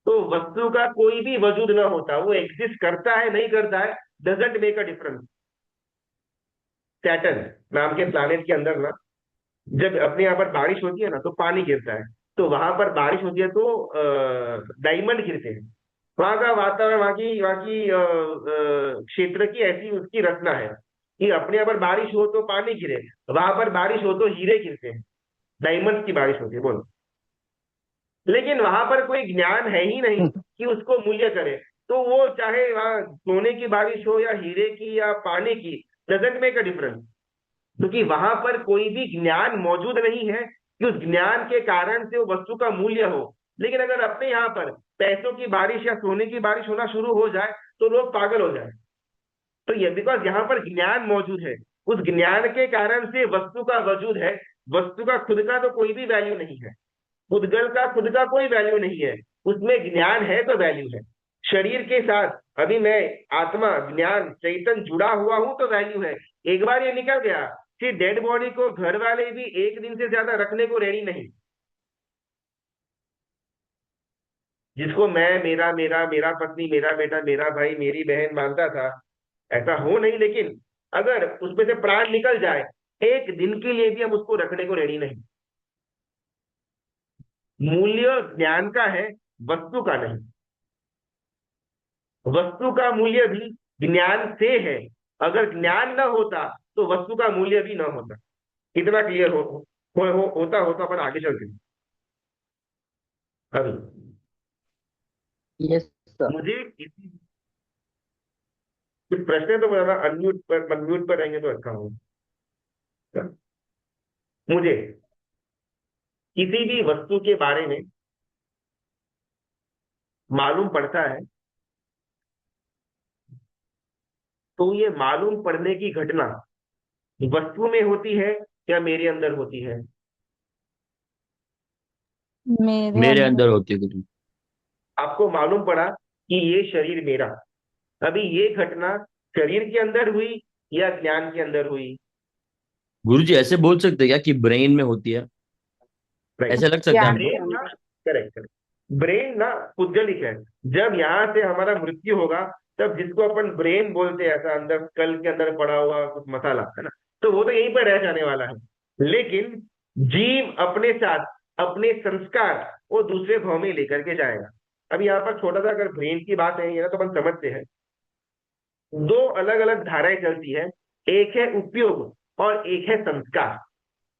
Speaker 1: तो वस्तु का कोई भी वजूद न होता, वो एग्जिस्ट करता है नहीं करता है doesn't make a difference. Saturn नाम के प्लैनेट के अंदर ना, जब अपने यहाँ पर बारिश होती है ना, तो पानी गिरता है, तो वहां पर बारिश होती है तो डायमंड गिरते हैं। वहां का वातावरण, वहां की क्षेत्र की ऐसी उसकी रचना है कि अपने यहाँ पर बारिश हो तो पानी गिरे, वहां पर बारिश हो तो हीरे गिरते हैं, डायमंड की बारिश होती है। बोलो, लेकिन वहां पर कोई ज्ञान है ही नहीं कि उसको मूल्य करे, तो वो चाहे वहां सोने की बारिश हो या हीरे की या पानी की, डजंट मेक अ डिफरेंस, क्योंकि वहां पर कोई भी ज्ञान मौजूद नहीं है कि उस ज्ञान के कारण से वो वस्तु का मूल्य हो। लेकिन अगर अपने यहाँ पर पैसों की बारिश या सोने की बारिश होना शुरू हो जाए तो लोग पागल हो जाए। तो ये बिकॉज यहाँ पर ज्ञान मौजूद है, उस ज्ञान के कारण से वस्तु का वजूद है। वस्तु का खुद का तो कोई भी वैल्यू नहीं है, उद्गल का खुद का कोई वैल्यू नहीं है, उसमें ज्ञान है तो वैल्यू है। शरीर के साथ अभी मैं आत्मा, ज्ञान, चैतन्य जुड़ा हुआ हूं तो वैल्यू है। एक बार ये निकल गया कि डेड बॉडी को घर वाले भी एक दिन से ज्यादा रखने को रेडी नहीं। जिसको मैं मेरा मेरा मेरा पत्नी, मेरा बेटा, मेरा भाई, मेरी बहन मानता था, ऐसा हो नहीं, लेकिन अगर उसमें से प्राण निकल जाए एक दिन के लिए भी हम उसको रखने को रेडी नहीं। मूल्य ज्ञान का है, वस्तु का नहीं। वस्तु का मूल्य भी ज्ञान से है। अगर ज्ञान न होता तो वस्तु का मूल्य भी न होता। कितना क्लियर होता होता अपन आगे चलते हैं। अभी
Speaker 6: Yes, sir.
Speaker 1: मुझे कुछ प्रश्न तो बताना, अनम्यूट पर रहेंगे तो अच्छा होगा। मुझे किसी भी वस्तु के बारे में मालूम पड़ता है तो ये मालूम पड़ने की घटना वस्तु में होती है या मेरे अंदर होती है?
Speaker 2: मेरे अंदर होती है गुरु।
Speaker 1: आपको मालूम पड़ा कि ये शरीर मेरा, अभी ये घटना शरीर के अंदर हुई या ज्ञान के अंदर हुई?
Speaker 2: गुरु जी ऐसे बोल सकते हैं क्या कि ब्रेन में होती है? ऐसे लग सकता है हमको।
Speaker 1: ब्रेन ना, करेक्ट करेक्ट, ब्रेन ना पुद्गलिक है। जब यहाँ से हमारा मृत्यु होगा तब जिसको अपन ब्रेन बोलते हैं, ऐसा अंदर स्कल के अंदर पड़ा हुआ कुछ मसाला है ना, तो वो तो यहीं पर रह जाने वाला है। लेकिन जीव अपने साथ अपने संस्कार वो दूसरे भाव में लेकर के जाएगा। अब यहाँ पर छोटा सा अगर ब्रेन की बात है ना, तो अपन समझते हैं दो अलग अलग धाराएं चलती है। एक है उपयोग और एक है संस्कार।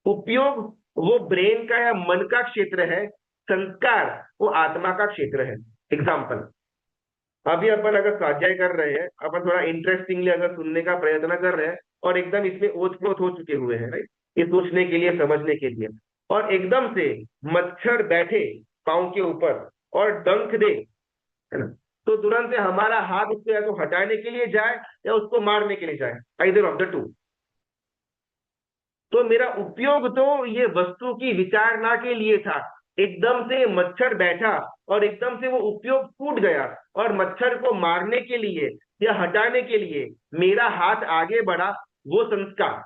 Speaker 1: उपयोग वो ब्रेन का या मन का क्षेत्र है, संस्कार वो आत्मा का क्षेत्र है। एग्जाम्पल, अभी अपन अगर स्वाध्याय कर रहे हैं, अपन थोड़ा इंटरेस्टिंगली अगर सुनने का प्रयत्न कर रहे हैं और एकदम इसमें ओतप्रोत हो चुके हुए हैं, राइट, ये सोचने के लिए, समझने के लिए, और एकदम से मच्छर बैठे पांव के ऊपर और डंक दे, है ना, तो तुरंत से हमारा हाथ उसको या तो हटाने के लिए जाए या उसको मारने के लिए जाए, आइदर ऑफ द टू। तो मेरा उपयोग तो ये वस्तु की विचारणा के लिए था। एकदम से मच्छर बैठा और एकदम से वो उपयोग टूट गया और मच्छर को मारने के लिए या हटाने के लिए मेरा हाथ आगे बढ़ा, वो संस्कार।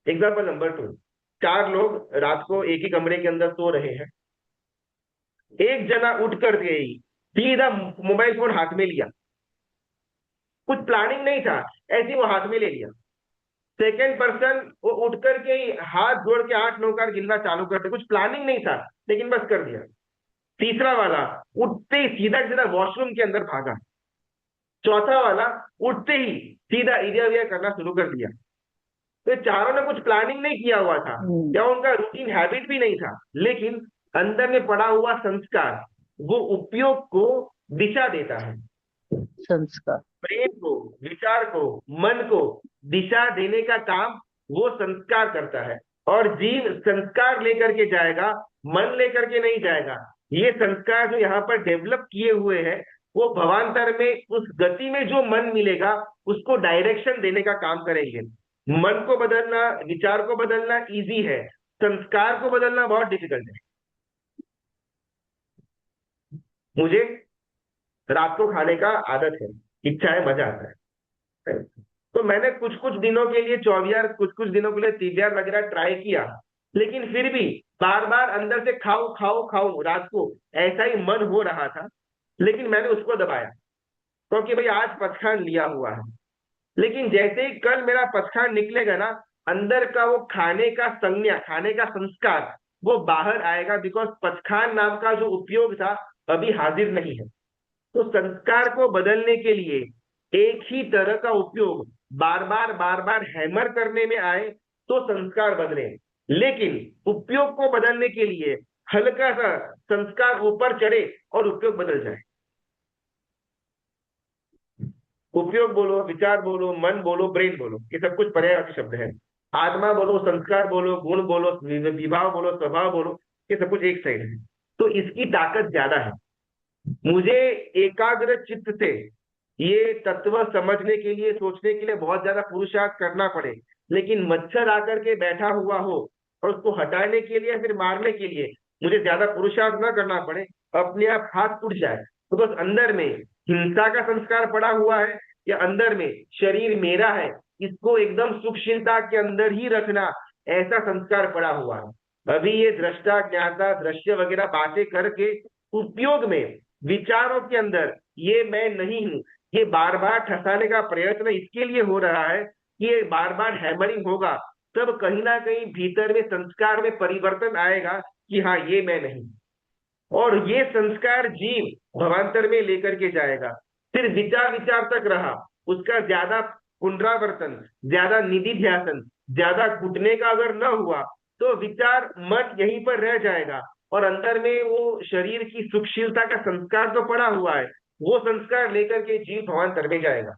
Speaker 1: एग्जाम्पल नंबर 2, 4 लोग रात को एक ही कमरे के अंदर सो रहे हैं। एक जना उठ कर गई, सीधा मोबाइल फोन हाथ में लिया, कुछ प्लानिंग नहीं था, ऐसे वो हाथ में ले लिया। सेकेंड पर्सन वो उठ करके हाथ जोड़ के 8-9 बार गिनना चालू करते, कुछ प्लानिंग नहीं था लेकिन बस कर दिया। तीसरा वाला उठते ही सीधा सीधा वॉशरूम के अंदर भागा। चौथा वाला उठते ही सीधा इधर करना शुरू कर दिया। तो चारों ने कुछ प्लानिंग नहीं किया हुआ था या उनका रूटीन हैबिट भी नहीं था, लेकिन अंदर में पड़ा हुआ संस्कार वो उपयोग को दिशा देता है।
Speaker 6: संस्कार,
Speaker 1: प्रेम को, विचार को, मन को दिशा देने का काम वो संस्कार करता है। और जीव संस्कार लेकर के जाएगा, मन लेकर के नहीं जाएगा। ये संस्कार जो यहाँ पर डेवलप किए हुए हैं, वो भवांतर में उस गति में जो मन मिलेगा उसको डायरेक्शन देने का काम करेंगे। मन को बदलना, विचार को बदलना इजी है, संस्कार को बदलना बहुत डिफिकल्ट है। मुझे रात को खाने का आदत है, इच्छा है, मजा आता है, तो मैंने कुछ कुछ दिनों के लिए चौवियार, कुछ कुछ दिनों के लिए तीबियार वगैरह ट्राई किया, लेकिन फिर भी बार बार अंदर से खाओ खाओ खाओ रात को ऐसा ही मन हो रहा था। लेकिन मैंने उसको दबाया क्योंकि भाई आज पचखान लिया हुआ है। लेकिन जैसे ही कल मेरा पचखान निकलेगा ना, अंदर का वो खाने का संज्ञा, खाने का संस्कार वो बाहर आएगा, बिकॉज पचखान नाम का जो उपयोग था अभी हाजिर नहीं है। तो संस्कार को बदलने के लिए एक ही तरह का उपयोग बार बार हैमर करने में आए तो संस्कार बदले, लेकिन उपयोग को बदलने के लिए हल्का सा संस्कार ऊपर चढ़े और उपयोग बदल जाए। उपयोग बोलो, विचार बोलो, मन बोलो, ब्रेन बोलो, ये सब कुछ पर्यायवाची शब्द है। आत्मा बोलो, संस्कार बोलो, गुण बोलो, विभाव बोलो, स्वभाव बोलो, ये सब कुछ एक साइड है। तो इसकी ताकत ज्यादा है। मुझे एकाग्र चित्त से ये तत्व समझने के लिए, सोचने के लिए बहुत ज्यादा पुरुषार्थ करना पड़े, लेकिन मच्छर आकर के बैठा हुआ हो और उसको हटाने के लिए फिर मारने के लिए मुझे ज्यादा पुरुषार्थ न करना पड़े, अपने आप हाथ टूट जाए, तो बस अंदर में हिंसा का संस्कार पड़ा हुआ है या अंदर में शरीर मेरा है, इसको एकदम सुखशीलता के अंदर ही रखना, ऐसा संस्कार पड़ा हुआ है। अभी ये दृष्टा, ज्ञाता, दृश्य वगैरह बातें करके उपयोग में, विचारों के अंदर ये मैं नहीं हूं, ये बार बार ठसाने का प्रयत्न इसके लिए हो रहा है कि ये बार बार हैमरिंग होगा, तब कहीं ना कहीं भीतर में संस्कार में परिवर्तन आएगा कि हाँ ये मैं नहीं। और ये संस्कार जीव भवांतर में लेकर के जाएगा। फिर विचार विचार तक रहा, उसका ज्यादा पुनरावर्तन, ज्यादा निधि ध्यासन, ज्यादा घुटने का अगर न हुआ तो विचार मन यहीं पर रह जाएगा और अंदर में वो शरीर की सुखशीलता का संस्कार तो पड़ा हुआ है, वो संस्कार लेकर के जीव भवांतर में जाएगा।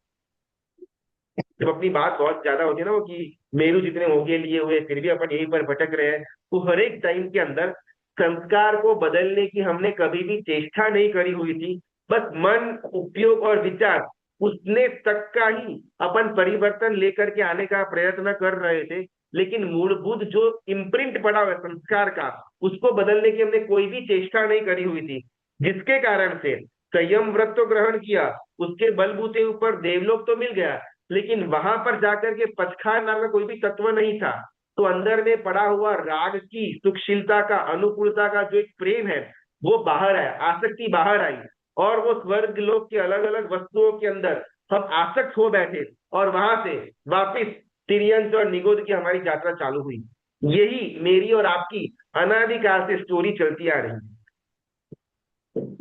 Speaker 1: जब अपनी बात बहुत ज्यादा होती है ना, वो कि मेरू जितने होगे लिए हुए फिर भी अपन यहीं पर भटक रहे हैं, तो हर एक टाइम के अंदर संस्कार को बदलने की हमने कभी भी चेष्टा नहीं करी हुई थी। बस मन, उपयोग और विचार, उसने तक का ही अपन परिवर्तन लेकर के आने का प्रयत्न कर रहे थे, लेकिन मूलभूत जो इम्प्रिंट पड़ा हुआ संस्कार का, उसको बदलने की हमने कोई भी चेष्टा नहीं करी हुई थी, जिसके कारण से संयम व्रत तो ग्रहण किया, उसके बलबूते ऊपर देवलोक तो मिल गया, लेकिन वहां पर जाकर के पचखान नाम का कोई भी तत्व नहीं था। तो अंदर में पड़ा हुआ राग की सुखशीलता का, अनुकूलता का जो एक प्रेम है वो बाहर आया, आसक्ति बाहर आई, और वो स्वर्ग लोक के अलग अलग वस्तुओं के अंदर हम आसक्त हो बैठे, और वहां से वापिस तिर्यंत और निगोद की हमारी यात्रा चालू हुई। यही मेरी और आपकी अनादिकाल से स्टोरी चलती आ रही है।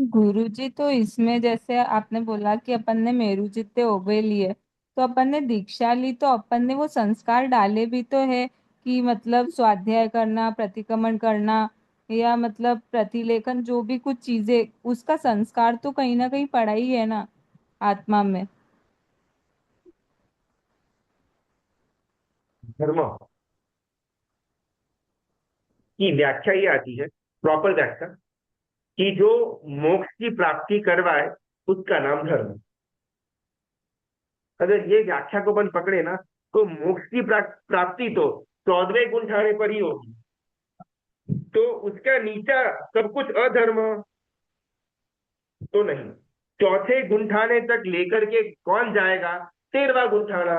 Speaker 5: गुरुजी, तो इसमें जैसे आपने बोला कि अपन ने मेरू जितने ओबे लिए, तो अपन ने दीक्षा ली, तो अपन ने वो संस्कार डाले भी तो है कि मतलब स्वाध्याय करना, प्रतिक्रमण करना, या मतलब प्रतिलेखन, जो भी कुछ चीजें, उसका संस्कार तो कहीं ना कहीं पड़ा ही है ना आत्मा में।
Speaker 1: धर्म की व्याख्या ये आती है, प्रॉपर व्याख्या, कि जो मोक्ष की प्राप्ति करवाए उसका नाम धर्म। अगर ये व्याख्या को अपन पकड़े ना, तो मोक्ष की प्राप्ति तो 14वें गुंठाने पर ही होगी, तो उसका नीचा सब कुछ अधर्म तो नहीं। चौथे गुंठाने तक लेकर के कौन जाएगा? 13वां गुंठाना।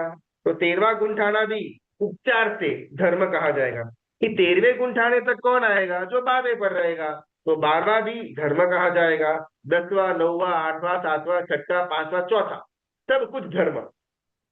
Speaker 1: तो 13वां गुंठाना भी उपचार से धर्म कहा जाएगा। कि 13वें गुंठाने तक कौन आएगा? जो 12वें पर रहेगा, तो 12वां भी धर्म कहा जाएगा। 10वां, 9वां, 8वां, 7वां, 6वां, 5वां, चौथा, सब कुछ धर्म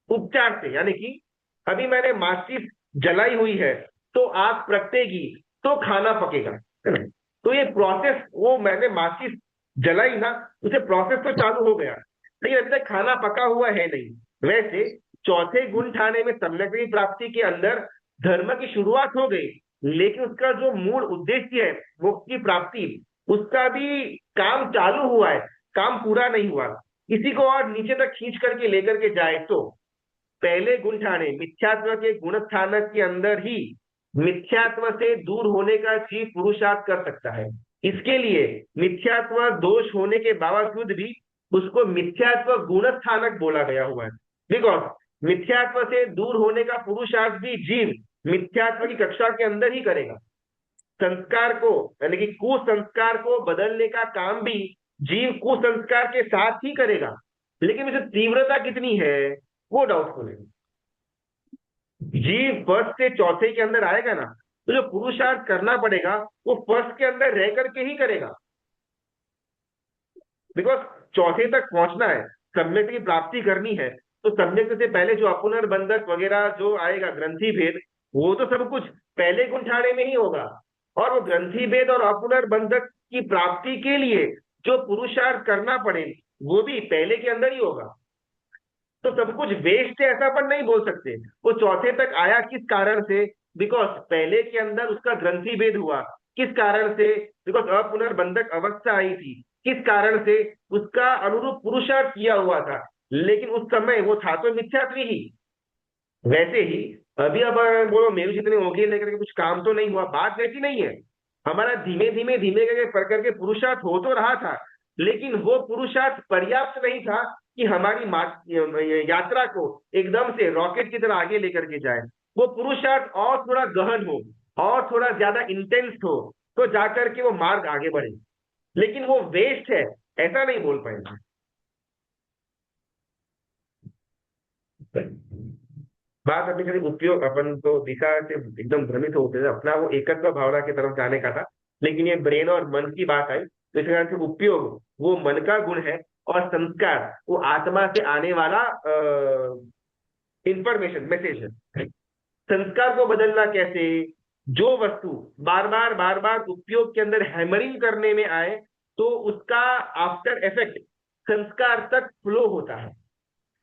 Speaker 1: उपचार से। यानी कि अभी मैंने माचिस जलाई हुई है तो आग प्रगटेगी तो खाना पकेगा, है ना? तो ये प्रोसेस, वो मैंने माचिस जलाई ना, उसे प्रोसेस तो चालू हो गया, लेकिन अभी तक खाना पका हुआ है नहीं। वैसे चौथे गुण ठाने में सम्यक प्राप्ति के अंदर धर्म की शुरुआत हो गई, लेकिन उसका जो मूल उद्देश्य है मोक्ष की प्राप्ति, उसका भी काम चालू हुआ है, काम पूरा नहीं हुआ। किसी को और नीचे तक खींच करके लेकर के जाए तो पहले गुण ठाने मिथ्यात्व के गुण स्थानक के अंदर ही मिथ्यात्व से दूर होने का जीव पुरुषार्थ कर सकता है। इसके लिए मिथ्यात्व दोष होने के बावजूद भी उसको मिथ्यात्व गुणस्थानक बोला गया हुआ है। बिकॉज मिथ्यात्व से दूर होने का पुरुषार्थ भी जीव मिथ्यात्व की कक्षा के अंदर ही करेगा। संस्कार को यानी कि कुसंस्कार को बदलने का काम भी जीव कुसंस्कार के साथ ही करेगा, लेकिन इसमें तीव्रता कितनी है वो डाउटफुल है। जीव फर्स्ट से चौथे के अंदर आएगा ना, तो जो पुरुषार्थ करना पड़ेगा वो फर्स्ट के अंदर रह करके ही करेगा। बिकॉज चौथे तक पहुंचना है, सम्यक की प्राप्ति करनी है, तो सम्यक से पहले जो अपुनर्बंधक वगैरह जो आएगा, ग्रंथि भेद, वो तो सब कुछ पहले गुंठाने में ही होगा। और वो ग्रंथि भेद और अपुनर्बंधक की प्राप्ति के लिए जो पुरुषार्थ करना पड़े वो भी पहले के अंदर ही होगा। तो सब कुछ वेस्ट है ऐसा अपन नहीं बोल सकते। वो चौथे तक आया किस कारण से? बिकॉज पहले के अंदर उसका ग्रंथि भेद हुआ। किस कारण से? बिकॉज अपुनर्बंधक अवस्था आई थी। किस कारण से? उसका अनुरूप पुरुषार्थ किया हुआ था, लेकिन उस समय वो था तो मिथ्यात्वी ही। वैसे ही अभी अब बोलो मेरू जितने होगी लेकर के कुछ काम तो नहीं हुआ, बात वैसी नहीं है। हमारा धीमे धीमे धीमे करके पुरुषार्थ हो तो रहा था, लेकिन वो पुरुषार्थ पर्याप्त नहीं था कि हमारी यात्रा को एकदम से रॉकेट की तरह आगे लेकर के जाए। वो पुरुषार्थ और थोड़ा गहन हो और थोड़ा ज्यादा इंटेंस हो तो जाकर के वो मार्ग आगे बढ़े, लेकिन वो वेस्ट है ऐसा नहीं बोल पाएंगे। बात अपनी खाली उपयोग, अपन तो दिशा से एकदम भ्रमित होते थे, अपना वो एकत्व भावना की तरफ जाने का था, लेकिन ये ब्रेन और मन की बात आई तो इस कारण से उपयोग वो मन का गुण है और संस्कार वो आत्मा से आने वाला इंफॉर्मेशन मैसेज है। संस्कार को बदलना कैसे? जो वस्तु बार बार उपयोग के अंदर हैमरिंग करने में आए तो उसका आफ्टर इफेक्ट संस्कार तक फ्लो होता है।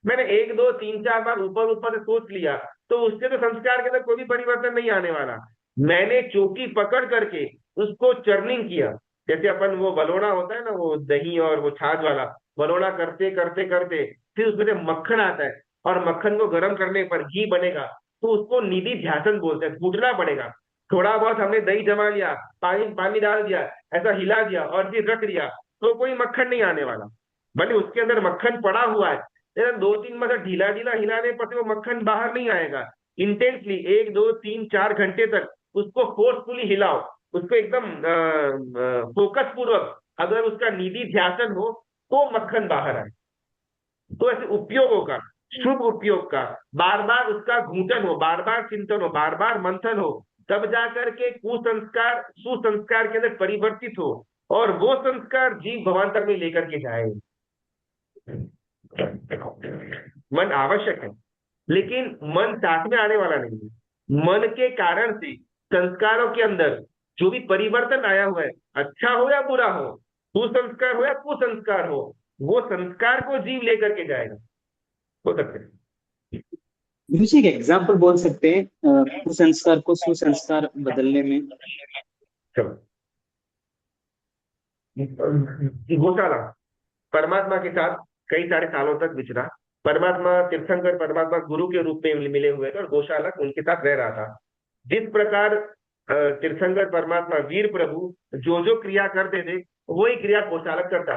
Speaker 1: मैंने 1 2 3 4 बार ऊपर से सोच लिया तो उससे तो संस्कार के अंदर कोई भी परिवर्तन नहीं आने वाला। मैंने चौकी पकड़ करके उसको चर्निंग किया, जैसे अपन वो वलोड़ा होता है ना, वो दही और वो छाछ वाला वलोड़ा करते करते करते फिर उसमें से मक्खन आता है और मक्खन को गर्म करने पर घी बनेगा, तो उसको निधि ध्यासन बोलते हैं। कूटना पड़ेगा, थोड़ा बहुत हमने दही जमा लिया, पानी डाल दिया, ऐसा हिला दिया और फिर रख दिया तो कोई मक्खन नहीं आने वाला। भले उसके अंदर मक्खन पड़ा हुआ है, लेकिन 2 3 मतलब ढीला ढीला हिलाने पर वो मक्खन बाहर नहीं आएगा। इंटेंसली 1 2 3 4 घंटे तक उसको फोर्सफुली हिलाओ, उसको एकदम फोकस पूर्वक अगर उसका निधि ध्यासन हो तो मक्खन बाहर आए। तो ऐसे उपयोगों का, शुभ उपयोग का बार बार उसका घूटन हो, बार बार चिंतन हो, बार बार मंथन हो, तब जाकर के कुसंस्कार सुसंस्कार के अंदर परिवर्तित हो और वो संस्कार जीव भगवान तक में लेकर के जाए। मन आवश्यक है, लेकिन मन साथ में आने वाला नहीं है। मन के कारण से संस्कारों के अंदर जो भी परिवर्तन आया हुआ है, अच्छा हो या बुरा हो, सुसंस्कार हो या कुसंस्कार हो, वो संस्कार को जीव लेकर के जाएगा। हो सकते हैं
Speaker 7: गुरु जी एक एग्जाम्पल बोल सकते हैं कुसंस्कार को सुसंस्कार बदलने में?
Speaker 1: चलो, गौशाला परमात्मा के साथ कई सारे सालों तक विचरा। परमात्मा तीर्थंकर परमात्मा गुरु के रूप में मिले हुए थे और गौशालक उनके साथ रह रहा था। जिस प्रकार तीर्थंकर परमात्मा वीर प्रभु जो क्रिया करते थे वही क्रिया गौशालक करता।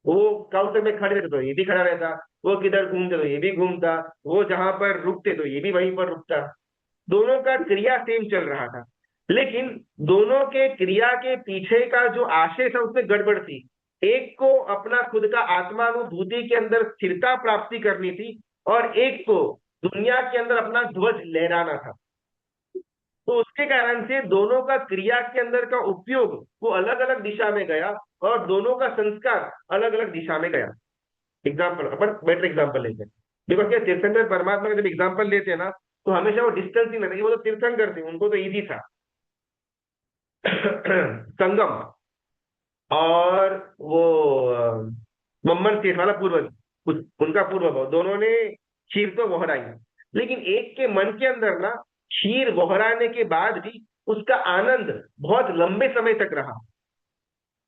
Speaker 1: वो काउंटर में खड़े रहते तो ये भी खड़ा रहता, वो किधर घूमते तो ये भी घूमता, वो जहां पर रुकते तो ये भी वहीं पर रुकता। दोनों का क्रिया सेम चल रहा था, लेकिन दोनों के क्रिया के पीछे का जो आशय था उसमें गड़बड़ थी। एक को अपना खुद का आत्मानुभूति के अंदर स्थिरता प्राप्ति करनी थी और एक को दुनिया के अंदर अपना ध्वज लहराना था। तो उसके कारण से दोनों का क्रिया के अंदर का उपयोग वो अलग अलग दिशा में गया और दोनों का संस्कार अलग अलग दिशा में गया। एग्जाम्पल अपन बेटर एग्जाम्पल लेते हैं, बिकॉज क्या तीर्थंकर परमात्मा का जब एग्जाम्पल लेते हैं ना तो हमेशा वो डिस्टेंस ही नहीं, वो तो तीर्थंकर थे, उनको तो इजी था। संगम और वो मम्मन सेठ वाला पूर्वज, उनका पूर्व दोनों ने खीर तो वहराई, लेकिन एक के मन के अंदर ना खीर वहराने के बाद भी उसका आनंद बहुत लंबे समय तक रहा।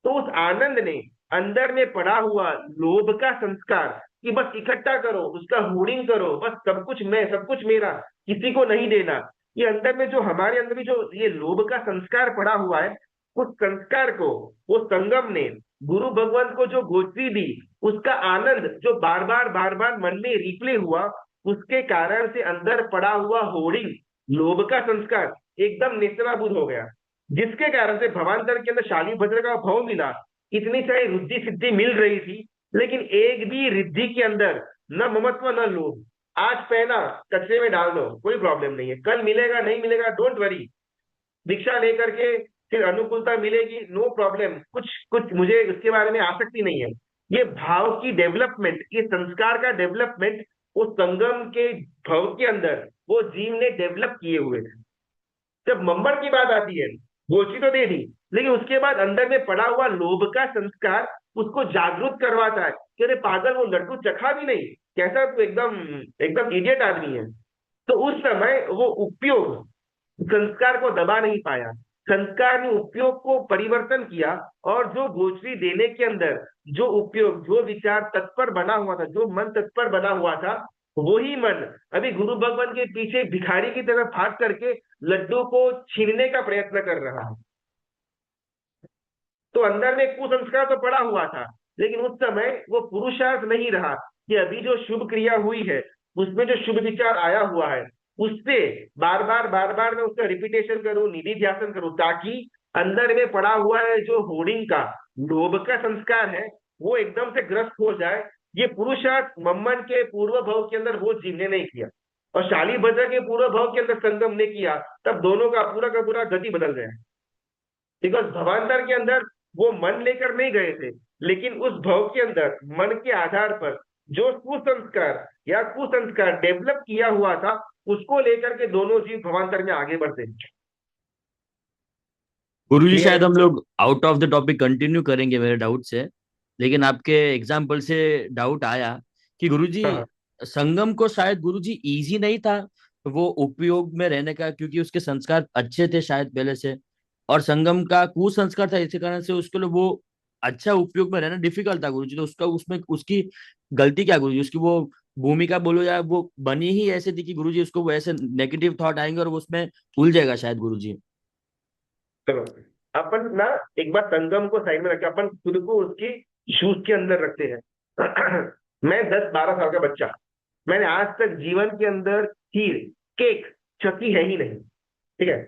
Speaker 1: तो उस आनंद ने अंदर में पड़ा हुआ लोभ का संस्कार कि बस इकट्ठा करो, उसका होर्डिंग करो, बस सब कुछ मैं, सब कुछ मेरा, किसी को नहीं देना, ये अंदर में जो हमारे अंदर भी जो ये लोभ का संस्कार पड़ा हुआ है उस संस्कार को वो संगम ने गुरु भगवान को जो गोचरी दी, उसका आनंद जो बार बार मन में रिप्ले हुआ, उसके कारण से अंदर पड़ा हुआ होर्डिंग, लोभ का संस्कार एकदम नेस्तनाबूद हो गया, जिसके कारण से भवांतर के अंदर शालीभद्र का भाव मिला। इतनी सारी रिद्धि सिद्धि मिल रही थी, लेकिन एक भी रिद्धि के अंदर न ममत्व न लोभ। आज पहना कचरे में डाल दो, कोई प्रॉब्लम नहीं है, कल मिलेगा नहीं मिलेगा डोंट वरी, दीक्षा लेकर के फिर अनुकूलता मिलेगी, नो प्रॉब्लम, कुछ मुझे उसके बारे में आसक्ति नहीं है। ये भाव की डेवलपमेंट, ये संस्कार का डेवलपमेंट वो संगम के भाव के अंदर वो जीव ने डेवलप किए हुए थे। जब मम्मर की बात आती है, गोची तो दे दी, लेकिन उसके बाद अंदर में पड़ा हुआ लोभ का संस्कार उसको जागरूक करवाता है कि अरे पागल, वो लड्डू चखा भी नहीं, कैसा तू एकदम एकदम इडियट आदमी है। तो उस समय वो उपयोग संस्कार को दबा नहीं पाया, संस्कार ने उपयोग को परिवर्तन किया, और जो गोचरी देने के अंदर जो उपयोग, जो विचार तत्पर बना हुआ था, जो मन तत्पर बना हुआ था, वही मन अभी गुरु भगवान के पीछे भिखारी की तरह भाग करके लड्डू को छीनने का प्रयत्न कर रहा है। तो अंदर में कुसंस्कार तो पड़ा हुआ था, लेकिन उस समय वो पुरुषार्थ नहीं रहा कि अभी जो शुभ क्रिया हुई है उसमें जो शुभ विचार आया हुआ है उससे बार बार मैं उसका रिपीटेशन करूं, निधि ध्यासन करूं, ताकि अंदर में पड़ा हुआ है जो होर्डिंग का लोभ का संस्कार है वो एकदम से ग्रस्त हो जाए। ये पुरुषार्थ मम्मन के पूर्व भाव के अंदर वो जीव ने नहीं किया, और शालीभद्र के पूर्व भाव के अंदर संगम ने किया, तब दोनों का पूरा गति बदल गया। बिकॉज भवांतर के अंदर वो मन लेकर नहीं गए थे, लेकिन उस भाव के अंदर मन के आधार पर जो कुसंस्कार या कुसंस्कार डेवलप किया हुआ था, उसको लेकर के दोनों जीव भवांतर में आगे बढ़ते हैं।
Speaker 2: गुरुजी शायद हम लोग out of the topic continue करेंगे मेरे डाउट से, लेकिन आपके एग्जाम्पल से डाउट आया कि गुरुजी
Speaker 1: हाँ।
Speaker 2: संगम को शायद गुरुजी इजी नहीं था वो उपयोग में रहने का, क्योंकि उसके संस्कार अच्छे थे शायद पहले से, और संगम का कुसंस्कार था, इसी कारण से उसके लिए वो अच्छा उपयोग में रहना डिफिकल्ट था गुरुजी। तो उसका उसमें उसकी गलती क्या गुरुजी? उसकी वो भूमिका बोलो या वो बनी ही ऐसे थी कि गुरुजी उसको वो ऐसे नेगेटिव थॉट आएंगे और वो उसमें उलझ जाएगा शायद गुरुजी।
Speaker 1: चलो अपन ना एक बार संगम को साइड में रखे, अपन खुद को उसकी शूज के अंदर रखते हैं। मैं 10-12 साल का बच्चा, मैंने आज तक जीवन के अंदर खीर केक चखी है ही नहीं, ठीक है।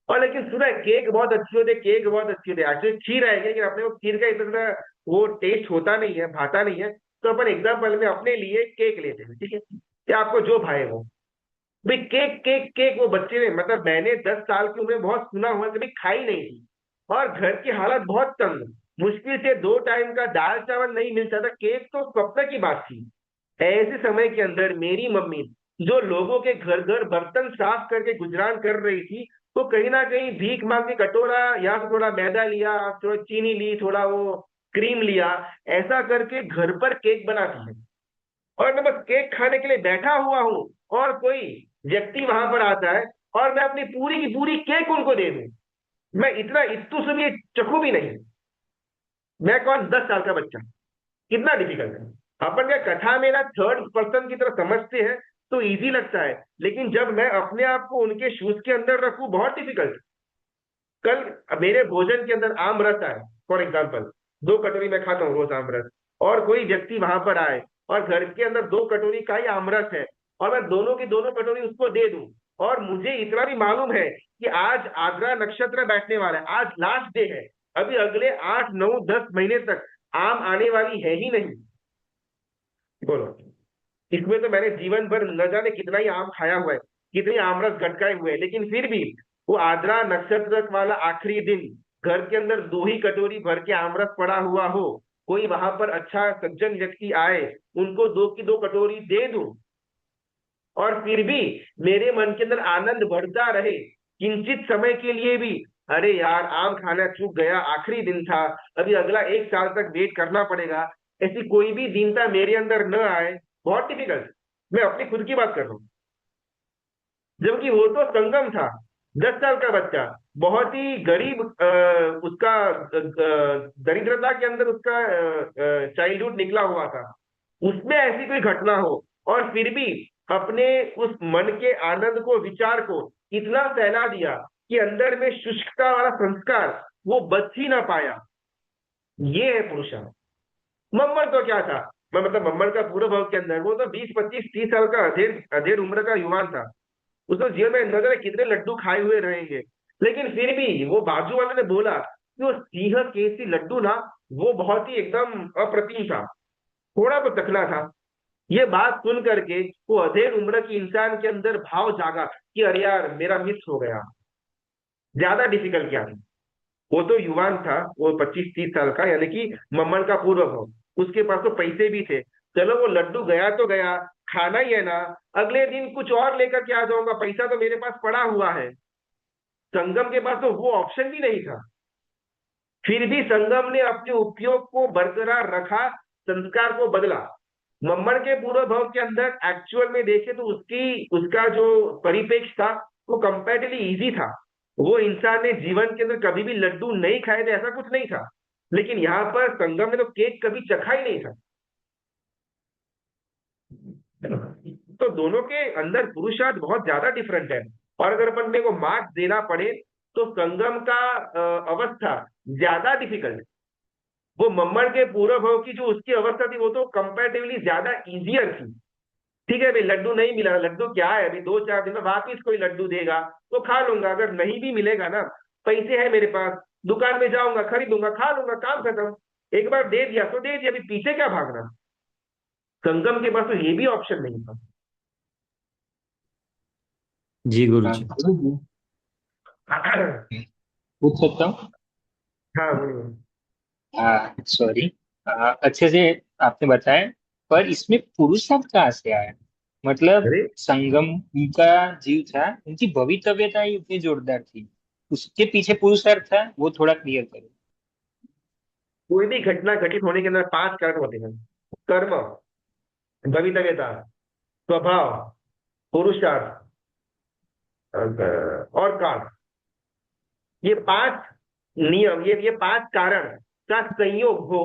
Speaker 1: और लेकिन सुना है केक बहुत अच्छी होती है, केक बहुत अच्छी होती है, एक्चुअली खीर आएगी, लेकिन अपने को खीर का इतना वो टेस्ट होता नहीं है, भाता नहीं है। तो अपन एग्जाम्पल में अपने लिए केक लेते हैं, ठीक है, कि आपको जो भाए वो भाई केक केक केक। वो बच्चे ने, मतलब मैंने 10 साल की उम्र में बहुत सुना हुआ, कभी खाई नहीं थी, और घर की हालत बहुत तंग, मुश्किल से 2 टाइम का दाल चावल नहीं मिलता था, केक तो स्वप्न की बात थी। ऐसे समय के अंदर मेरी मम्मी जो लोगों के घर घर बर्तन साफ करके गुजरान कर रही थी, तो कहीं ना कहीं भीख मांग के कटोरा, यहाँ से थोड़ा मैदा लिया, थोड़ा चीनी ली, थोड़ा वो क्रीम लिया, ऐसा करके घर पर केक बनाती है। और मैं बस केक खाने के लिए बैठा हुआ हूं, और कोई व्यक्ति वहां पर आता है और मैं अपनी पूरी की पूरी केक उनको दे दूं, मैं इतना इत्तू से भी चखू भी नहीं। मैं कौन, 10 साल का बच्चा, कितना डिफिकल्ट है। अपन क्या कथा में ना थर्ड पर्सन की तरह समझते हैं तो इजी लगता है, लेकिन जब मैं अपने आप को उनके शूज के अंदर रखूं, बहुत डिफिकल्ट। कल मेरे भोजन के अंदर आम रस आए, फॉर एग्जाम्पल 2 कटोरी मैं खाता हूँ रोज आम रस, और कोई व्यक्ति वहां पर आए और घर के अंदर 2 कटोरी का ही आम रस है, और मैं दोनों की दोनों कटोरी उसको दे दूं, और मुझे इतना भी मालूम है कि आज आद्रा नक्षत्र बैठने वाला है, आज लास्ट डे है, अभी अगले 8, 9, 10 महीने तक आम आने वाली है ही नहीं। बोलो, इसमें तो मैंने जीवन भर न जाने कितना ही आम खाया हुआ है, कितनी आमरस गटकाए हुए हैं, लेकिन फिर भी वो आद्रा नक्षत्र वाला आखिरी दिन घर के अंदर 2 ही कटोरी भर के आमरस पड़ा हुआ हो, कोई वहां पर अच्छा सज्जन व्यक्ति आए, उनको 2 की 2 कटोरी दे दूं, और फिर भी मेरे मन के अंदर आनंद बढ़ता रहे किंचित समय के लिए भी, अरे यार आम खाना चूक गया, आखिरी दिन था, अभी अगला 1 साल तक वेट करना पड़ेगा, ऐसी कोई भी दीनता मेरे अंदर न आए, बहुत डिफिकल्ट। मैं अपनी खुद की बात कर रहा हूं, जबकि वो तो संगम था, 10 साल का बच्चा, बहुत ही गरीब, उसका दरिद्रता के अंदर उसका चाइल्डहुड निकला हुआ था, उसमें ऐसी कोई घटना हो, और फिर भी अपने उस मन के आनंद को, विचार को इतना फैला दिया कि अंदर में शुष्कता वाला संस्कार वो बच ही ना पाया, ये है पुरुषार्थ। मम्मड़ तो क्या था, मैं मतलब मम्मड़ का पूर्व भाव के अंदर वो तो 20 25 30 साल का अधेड़ अधेड़ उम्र का युवान था। उसको जीवन में न जाने कितने लड्डू खाए हुए रहेंगे, लेकिन फिर भी वो बाजू वाले ने बोला कि वो सिंह केसी लड्डू ना, वो बहुत ही एकदम अप्रतिम था, थोड़ा तो चखना था। ये बात सुन करके वो अधेड़ उम्र की इंसान के अंदर भाव जागा कि अरे यार मेरा मिस हो गया। ज्यादा डिफिकल्ट क्या था, वो तो युवान था, वो 25 30 साल का, यानी कि मम्मन का पूर्व भाव। उसके पास तो पैसे भी थे, चलो वो लड्डू गया तो गया, खाना ही है ना, अगले दिन कुछ और लेकर के आ जाऊंगा, पैसा तो मेरे पास पड़ा हुआ है। संगम के पास तो वो ऑप्शन भी नहीं था। फिर भी संगम ने अपने उपयोग को बरकरार रखा, संस्कार को बदला। मम्मड़ के पूर्व भाव के अंदर एक्चुअल में देखे तो उसका जो परिपेक्ष था वो कंपैरेटिवली इजी था। वो इंसान ने जीवन के अंदर कभी भी लड्डू नहीं खाए थे, ऐसा कुछ नहीं था। लेकिन यहाँ पर संगम ने तो केक कभी चखा ही नहीं था। तो दोनों के अंदर पुरुषार्थ बहुत ज्यादा डिफरेंट है। और अगर अपन को मार्क्स देना पड़े तो संगम का अवस्था ज्यादा डिफिकल्ट। वो मम्मड़ के पूर्व भाव की जो उसकी अवस्था थी वो तो कंपैरेटिवली ज्यादा इजियर थी। ठीक है भाई, लड्डू नहीं मिला, लड्डू क्या है, अभी 2 4 दिन में वापिस कोई लड्डू देगा तो खा लूंगा, अगर नहीं भी मिलेगा ना, पैसे है मेरे पास, दुकान में जाऊंगा, खरीदूंगा, खा लूंगा, काम खत्म। एक बार दे दिया तो दे दिया, अभी पीछे क्या भागना। संगम के पास तो ये भी ऑप्शन नहीं था।
Speaker 2: जी गुरुजी।
Speaker 7: गुरुजी
Speaker 1: हाँ
Speaker 7: पूछ सकता हूँ?
Speaker 1: बोलिए।
Speaker 7: सॉरी, अच्छे से आपने बताया, पर इसमें पुरुषार्थ कहाँ से आया? मतलब
Speaker 1: अरे
Speaker 7: संगम उनका जीव था, उनकी भवितव्यता ही उतनी जोरदार थी, उसके पीछे पुरुषार्थ था, वो थोड़ा क्लियर करो।
Speaker 1: कोई भी घटना घटित होने के अंदर 5 कारण होते हैं: कर्म, भवितव्यता, स्वभाव, पुरुषार्थ और काल। ये 5 नियम, ये 5 कारण का संयोग हो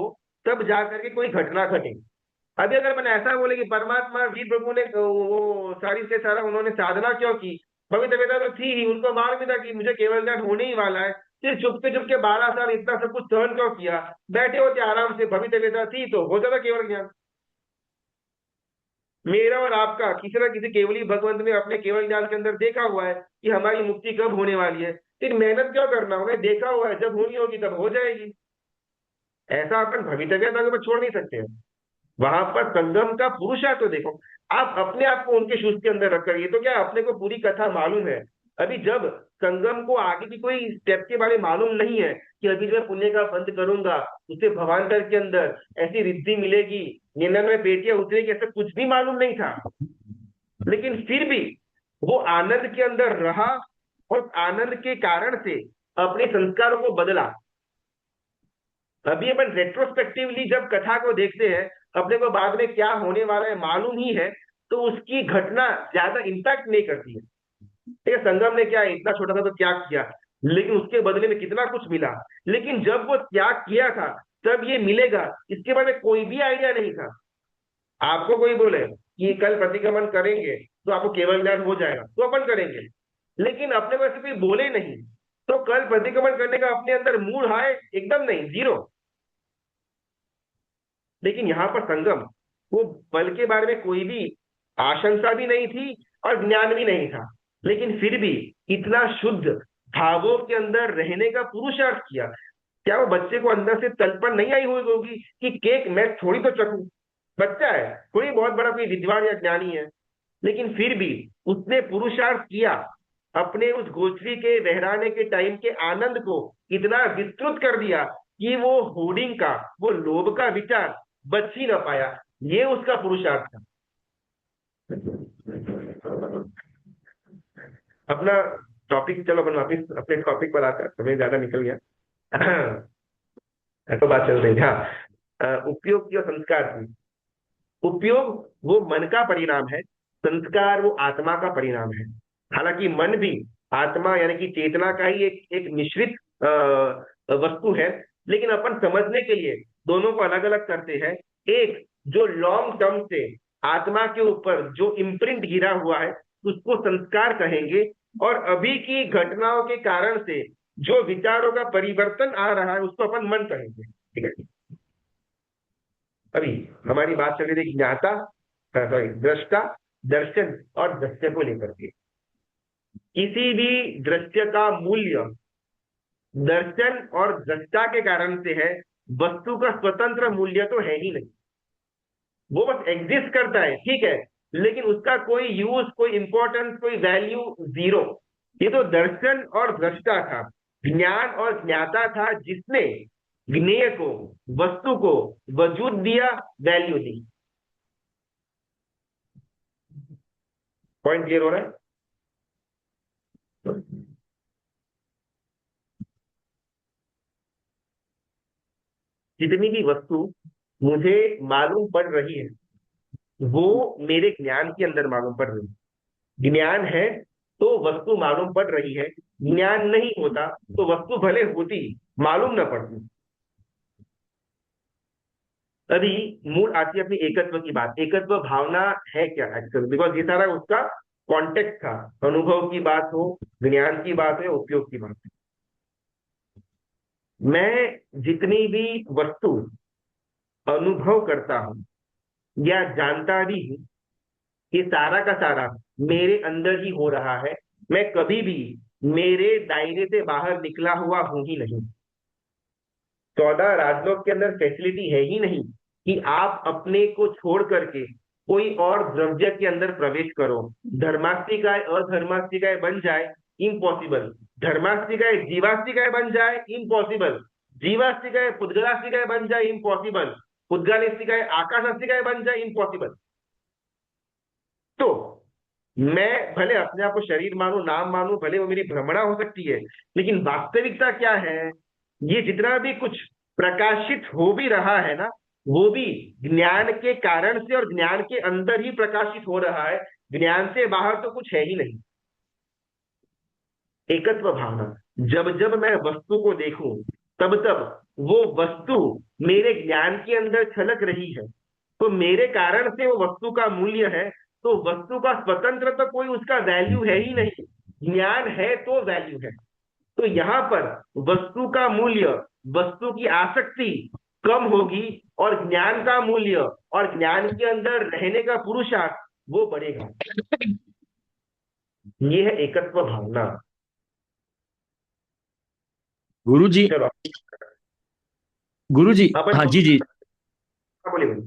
Speaker 1: तब जाकर के कोई घटना घटे। अभी अगर मैंने ऐसा बोले कि परमात्मा वीर प्रभु ने वो सारी से सारा उन्होंने साधना क्यों की, भवितव्यता तो थी ही, उनको मालूम भी था कि मुझे केवल ज्ञान होने ही वाला है, फिर चुपके चुपके 12 साल इतना सब कुछ सहन क्यों किया, बैठे होते आराम से, भवितव्यता थी तो हो जाता केवल ज्ञान। मेरा और आपका किसी ना किसी केवली भगवंत ने अपने केवल ज्ञान के अंदर देखा हुआ है कि हमारी मुक्ति कब होने वाली है, फिर मेहनत क्यों करना होगा, देखा हुआ है जब होनी होगी तब हो जाएगी। ऐसा अपन भवितव्यता को छोड़ नहीं सकते हैं। वहां पर संगम का पुरुषार्थ तो देखो, आप अपने आप को उनके शूज के अंदर रख कर, ये तो क्या अपने को पूरी कथा मालूम है। अभी जब संगम को आगे की कोई स्टेप के बारे में मालूम नहीं है कि अभी जो मैं पुण्य का बंद करूंगा उससे भवांतर के अंदर ऐसी रिद्धि मिलेगी, 99 पेटियां उतरेगी, ऐसा कुछ भी मालूम नहीं था। लेकिन फिर भी वो आनंद के अंदर रहा और आनंद के कारण से अपने संस्कारों को बदला। अभी अपन रेट्रोस्पेक्टिवली जब कथा को देखते हैं, अपने को बाद में क्या होने वाला है मालूम ही है, तो उसकी घटना ज्यादा इंपैक्ट नहीं करती है। ठीक है, संगम ने क्या इतना छोटा सा तो त्याग किया, लेकिन उसके बदले में कितना कुछ मिला। लेकिन जब वो त्याग किया था तब ये मिलेगा इसके बारे में कोई भी आइडिया नहीं था। आपको कोई बोले कि कल प्रतिक्रमण करेंगे तो आपको केवल ज्ञान हो जाएगा तो अपन करेंगे, लेकिन अपने को ऐसे कोई बोले नहीं तो कल प्रतिक्रमण करने का अपने अंदर मूड है एकदम नहीं, जीरो। लेकिन यहाँ पर संगम, वो बल के बारे में कोई भी आशंसा भी नहीं थी और ज्ञान भी नहीं था, लेकिन फिर भी इतना शुद्ध भावों के अंदर रहने का पुरुषार्थ किया। क्या वो बच्चे को अंदर से तलपन नहीं आई हुई होगी कि केक मैं थोड़ी तो चखूं, बच्चा है, कोई बहुत बड़ा कोई विद्वान या ज्ञानी है, लेकिन फिर भी उसने पुरुषार्थ किया, अपने उस गोचरी के बहराने के टाइम के आनंद को इतना विस्तृत कर दिया कि वो होर्डिंग का, वो लोभ का विचार बच ही ना पाया। ये उसका पुरुषार्थ था। अपना टॉपिक, चलो अपन वापिस अपने टॉपिक पर आकर, समय ज्यादा निकल गया तो बात चल रही। हाँ, उपयोग की और संस्कार की। उपयोग वो मन का परिणाम है, संस्कार वो आत्मा का परिणाम है। हालांकि मन भी आत्मा यानी कि चेतना का ही एक मिश्रित वस्तु है, लेकिन अपन समझने के लिए दोनों को अलग अलग करते हैं। एक जो लॉन्ग टर्म से आत्मा के ऊपर जो इम्प्रिंट गिरा हुआ है उसको संस्कार कहेंगे, और अभी की घटनाओं के कारण से जो विचारों का परिवर्तन आ रहा है उसको अपन मन कहेंगे, ठीक है। अभी हमारी बात चल रही थी ज्ञाता, सॉरी, दृष्टा, दर्शन और दृश्य को लेकर के। किसी भी दृश्य का मूल्य दर्शन और दृष्टा के कारण से है, वस्तु का स्वतंत्र मूल्य तो है ही नहीं। वो बस एग्जिस्ट करता है, ठीक है, लेकिन उसका कोई यूज, कोई इंपॉर्टेंस, कोई वैल्यू जीरो। ये तो दर्शन और दृष्टा था, ज्ञान और ज्ञाता था, जिसने ज्ञेय को, वस्तु को वजूद दिया, वैल्यू दी। पॉइंट क्लियर हो रहा है? जितनी भी वस्तु मुझे मालूम पड़ रही है वो मेरे ज्ञान के अंदर मालूम पड़ रही है। ज्ञान है तो वस्तु मालूम पड़ रही है, ज्ञान नहीं होता तो वस्तु भले होती, मालूम ना पड़ती। अभी मूल आती है अपनी एकत्व की बात। एकत्व भावना है क्या एक्चुअली? बिकॉज ये सारा उसका कॉन्टेक्स्ट था, अनुभव की बात हो, ज्ञान की बात हो, उपयोग की बात हो। मैं जितनी भी वस्तु अनुभव करता हूं या जानता भी हूं, ये सारा का सारा मेरे अंदर ही हो रहा है। मैं कभी भी मेरे दायरे से बाहर निकला हुआ हूं ही नहीं। 14 राजलोक के अंदर फैसिलिटी है ही नहीं कि आप अपने को छोड़ करके कोई और द्रव्य के अंदर प्रवेश करो। धर्मास्तिकाय अधर्मास्तिकाय बन जाए, इम्पॉसिबल। धर्मास्तिकाय जीवास्तिकाय बन जाए, इम्पॉसिबल। जीवास्तिकाय पुद्गलास्तिकाय बन जाए, इम्पॉसिबल। पुद्गलास्तिकाय आकाशास्तिकाय बन जाए, इम्पॉसिबल। तो मैं भले अपने आप को शरीर मानूं, नाम मानूं, भले वो मेरी भ्रमणा हो सकती है, लेकिन वास्तविकता क्या है? ये जितना भी कुछ प्रकाशित हो भी रहा है ना, वो भी ज्ञान के कारण से और ज्ञान के अंदर ही प्रकाशित हो रहा है। ज्ञान से बाहर तो कुछ है ही नहीं। एकत्व भावना, जब जब मैं वस्तु को देखूं तब तब वो वस्तु मेरे ज्ञान के अंदर छलक रही है, तो मेरे कारण से वो वस्तु का मूल्य है। तो वस्तु का स्वतंत्र तो कोई उसका वैल्यू है ही नहीं, ज्ञान है तो वैल्यू है। तो यहां पर वस्तु का मूल्य, वस्तु की आसक्ति कम होगी और ज्ञान का मूल्य और ज्ञान के अंदर रहने का पुरुषार्थ वो बढ़ेगा। ये है एकत्व भावना।
Speaker 2: गुरुजी,
Speaker 1: चलो
Speaker 2: गुरुजी,
Speaker 1: अपन
Speaker 2: हाँ जी जी।
Speaker 1: बोलिए बोलिए।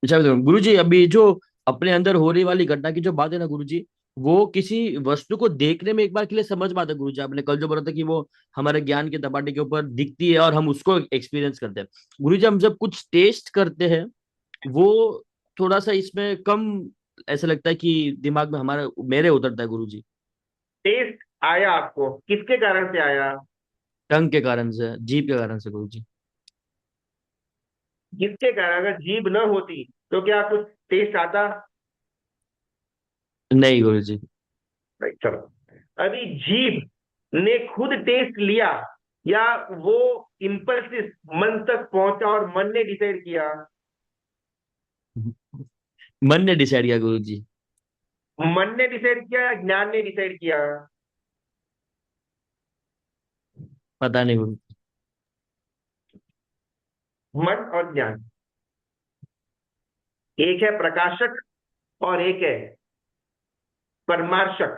Speaker 2: अच्छा गुरुजी, अभी जो अपने अंदर हो रही वाली घटना की जो बात है ना गुरुजी, वो किसी वस्तु को देखने में एक बार के लिए समझ में आता है गुरुजी। आपने कल जो बोला था कि वो हमारे ज्ञान के दबाने के ऊपर दिखती है और हम उसको एक्सपीरियंस करते हैं। गुरुजी, हम जब कुछ टेस्ट करते हैं वो थोड़ा सा इसमें कम ऐसा लगता है कि दिमाग में हमारे मेरे उतरता है गुरुजी।
Speaker 1: टेस्ट आया आपको, किसके कारण से आया?
Speaker 2: टंग के कारण से, जीभ के कारण से गुरुजी।
Speaker 1: किसके कारण? अगर जीभ न होती तो क्या कुछ टेस्ट आता?
Speaker 2: नहीं गुरुजी।
Speaker 1: राइट, चलो। अभी जीभ ने खुद टेस्ट लिया या वो इम्पल्सिस मन तक पहुंचा और मन ने डिसाइड किया?
Speaker 2: मन ने डिसाइड किया गुरुजी।
Speaker 1: मन ने डिसाइड किया या ज्ञान ने डिसाइड किया?
Speaker 2: पता नहीं गुरुजी।
Speaker 1: मन और ज्ञान, एक है प्रकाशक और एक है परमार्शक।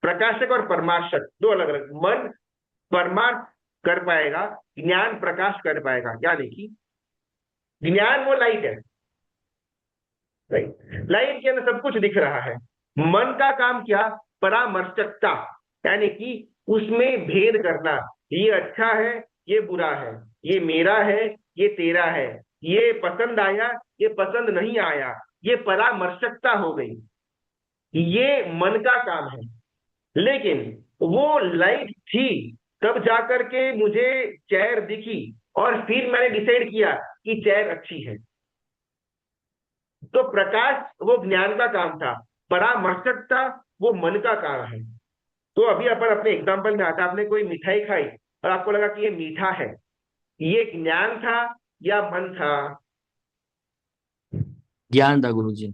Speaker 1: प्रकाशक और परमार्शक दो अलग अलग। मन परमार्थ कर पाएगा, ज्ञान प्रकाश कर पाएगा। यानी कि ज्ञान वो लाइट है, राइट, लाइट के अंदर सब कुछ दिख रहा है। मन का काम क्या? परामर्शकता, यानी कि उसमें भेद करना। ये अच्छा है, ये बुरा है, ये मेरा है, ये तेरा है, ये पसंद आया, ये पसंद नहीं आया। ये परामर्शकता हो गई, ये मन का काम है। लेकिन वो लाइट थी तब जाकर के मुझे चेयर दिखी और फिर मैंने डिसाइड किया कि चेयर अच्छी है। तो प्रकाश वो ज्ञान का काम था, परामर्शकता वो मन का काम है। तो अभी अपन अपने एग्जांपल में आता, आपने कोई मिठाई खाई और आपको लगा कि ये मीठा है, ये ज्ञान था या मन था?
Speaker 2: ज्ञान था गुरुजी।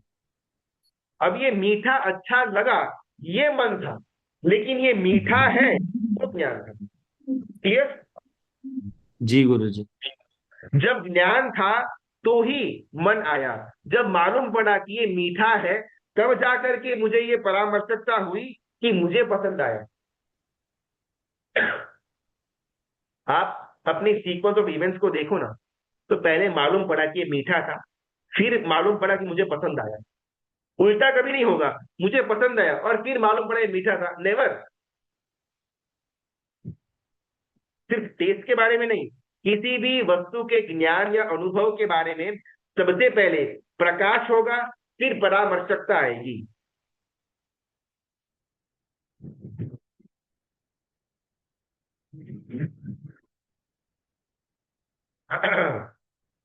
Speaker 1: अब ये मीठा अच्छा लगा, ये मन था, लेकिन ये मीठा है वो ज्ञान था। क्लियर?
Speaker 2: जी गुरुजी।
Speaker 1: जब ज्ञान था तो ही मन आया, जब मालूम पड़ा कि ये मीठा है तब जाकर के मुझे ये परामर्शकता हुई कि मुझे पसंद आया। आप अपनी सीक्वेंस ऑफ इवेंट्स को देखो ना, तो पहले मालूम पड़ा कि ये मीठा था, फिर मालूम पड़ा कि मुझे पसंद आया। उल्टा कभी नहीं होगा, मुझे पसंद आया और फिर मालूम पड़ा ये मीठा था, नेवर। सिर्फ टेस्ट के बारे में नहीं, किसी भी वस्तु के ज्ञान या अनुभव के बारे में सबसे पहले प्रकाश होगा, फिर परामर्शकता आएगी।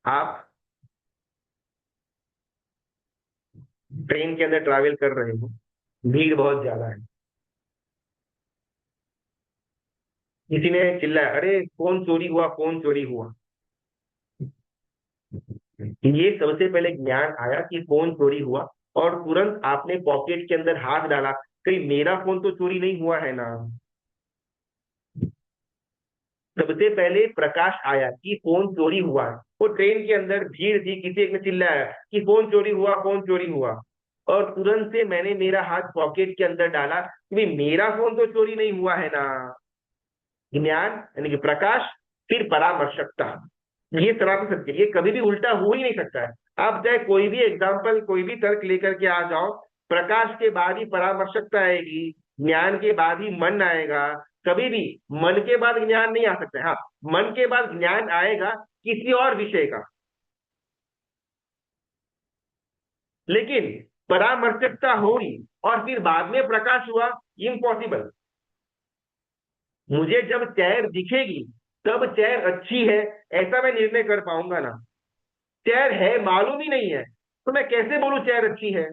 Speaker 1: आप ट्रेन के अंदर ट्रैवल कर रहे हो, भीड़ बहुत ज्यादा है, किसी ने चिल्लाया, अरे फोन चोरी हुआ, फोन चोरी हुआ। ये सबसे पहले ज्ञान आया कि फोन चोरी हुआ, और तुरंत आपने पॉकेट के अंदर हाथ डाला, कहीं मेरा फोन तो चोरी नहीं हुआ है ना। सबसे पहले प्रकाश आया कि फोन चोरी हुआ है। वो ट्रेन के अंदर भीड़ थी, किसी एक ने चिल्लाया कि फोन चोरी हुआ, फोन चोरी हुआ, और तुरंत से मैंने मेरा हाथ पॉकेट के अंदर डाला कि भाई मेरा फोन तो चोरी नहीं हुआ है ना। ज्ञान यानी कि प्रकाश, फिर परामर्शकता। ये सनातन सत्य, ये कभी भी उल्टा हो ही नहीं सकता है। आप चाहे कोई भी एग्जाम्पल, कोई भी तर्क लेकर के आ जाओ, प्रकाश के बाद ही परामर्शकता आएगी, ज्ञान के बाद ही मन आएगा। कभी भी मन के बाद ज्ञान नहीं आ सकता है। हाँ, मन के बाद ज्ञान आएगा किसी और विषय का, लेकिन परामर्शकता होगी और फिर बाद में प्रकाश हुआ, इम्पॉसिबल। मुझे जब चेयर दिखेगी तब चेयर अच्छी है ऐसा मैं निर्णय कर पाऊंगा ना। चेयर है, मालूम ही नहीं है, तो मैं कैसे बोलूं चेयर अच्छी है?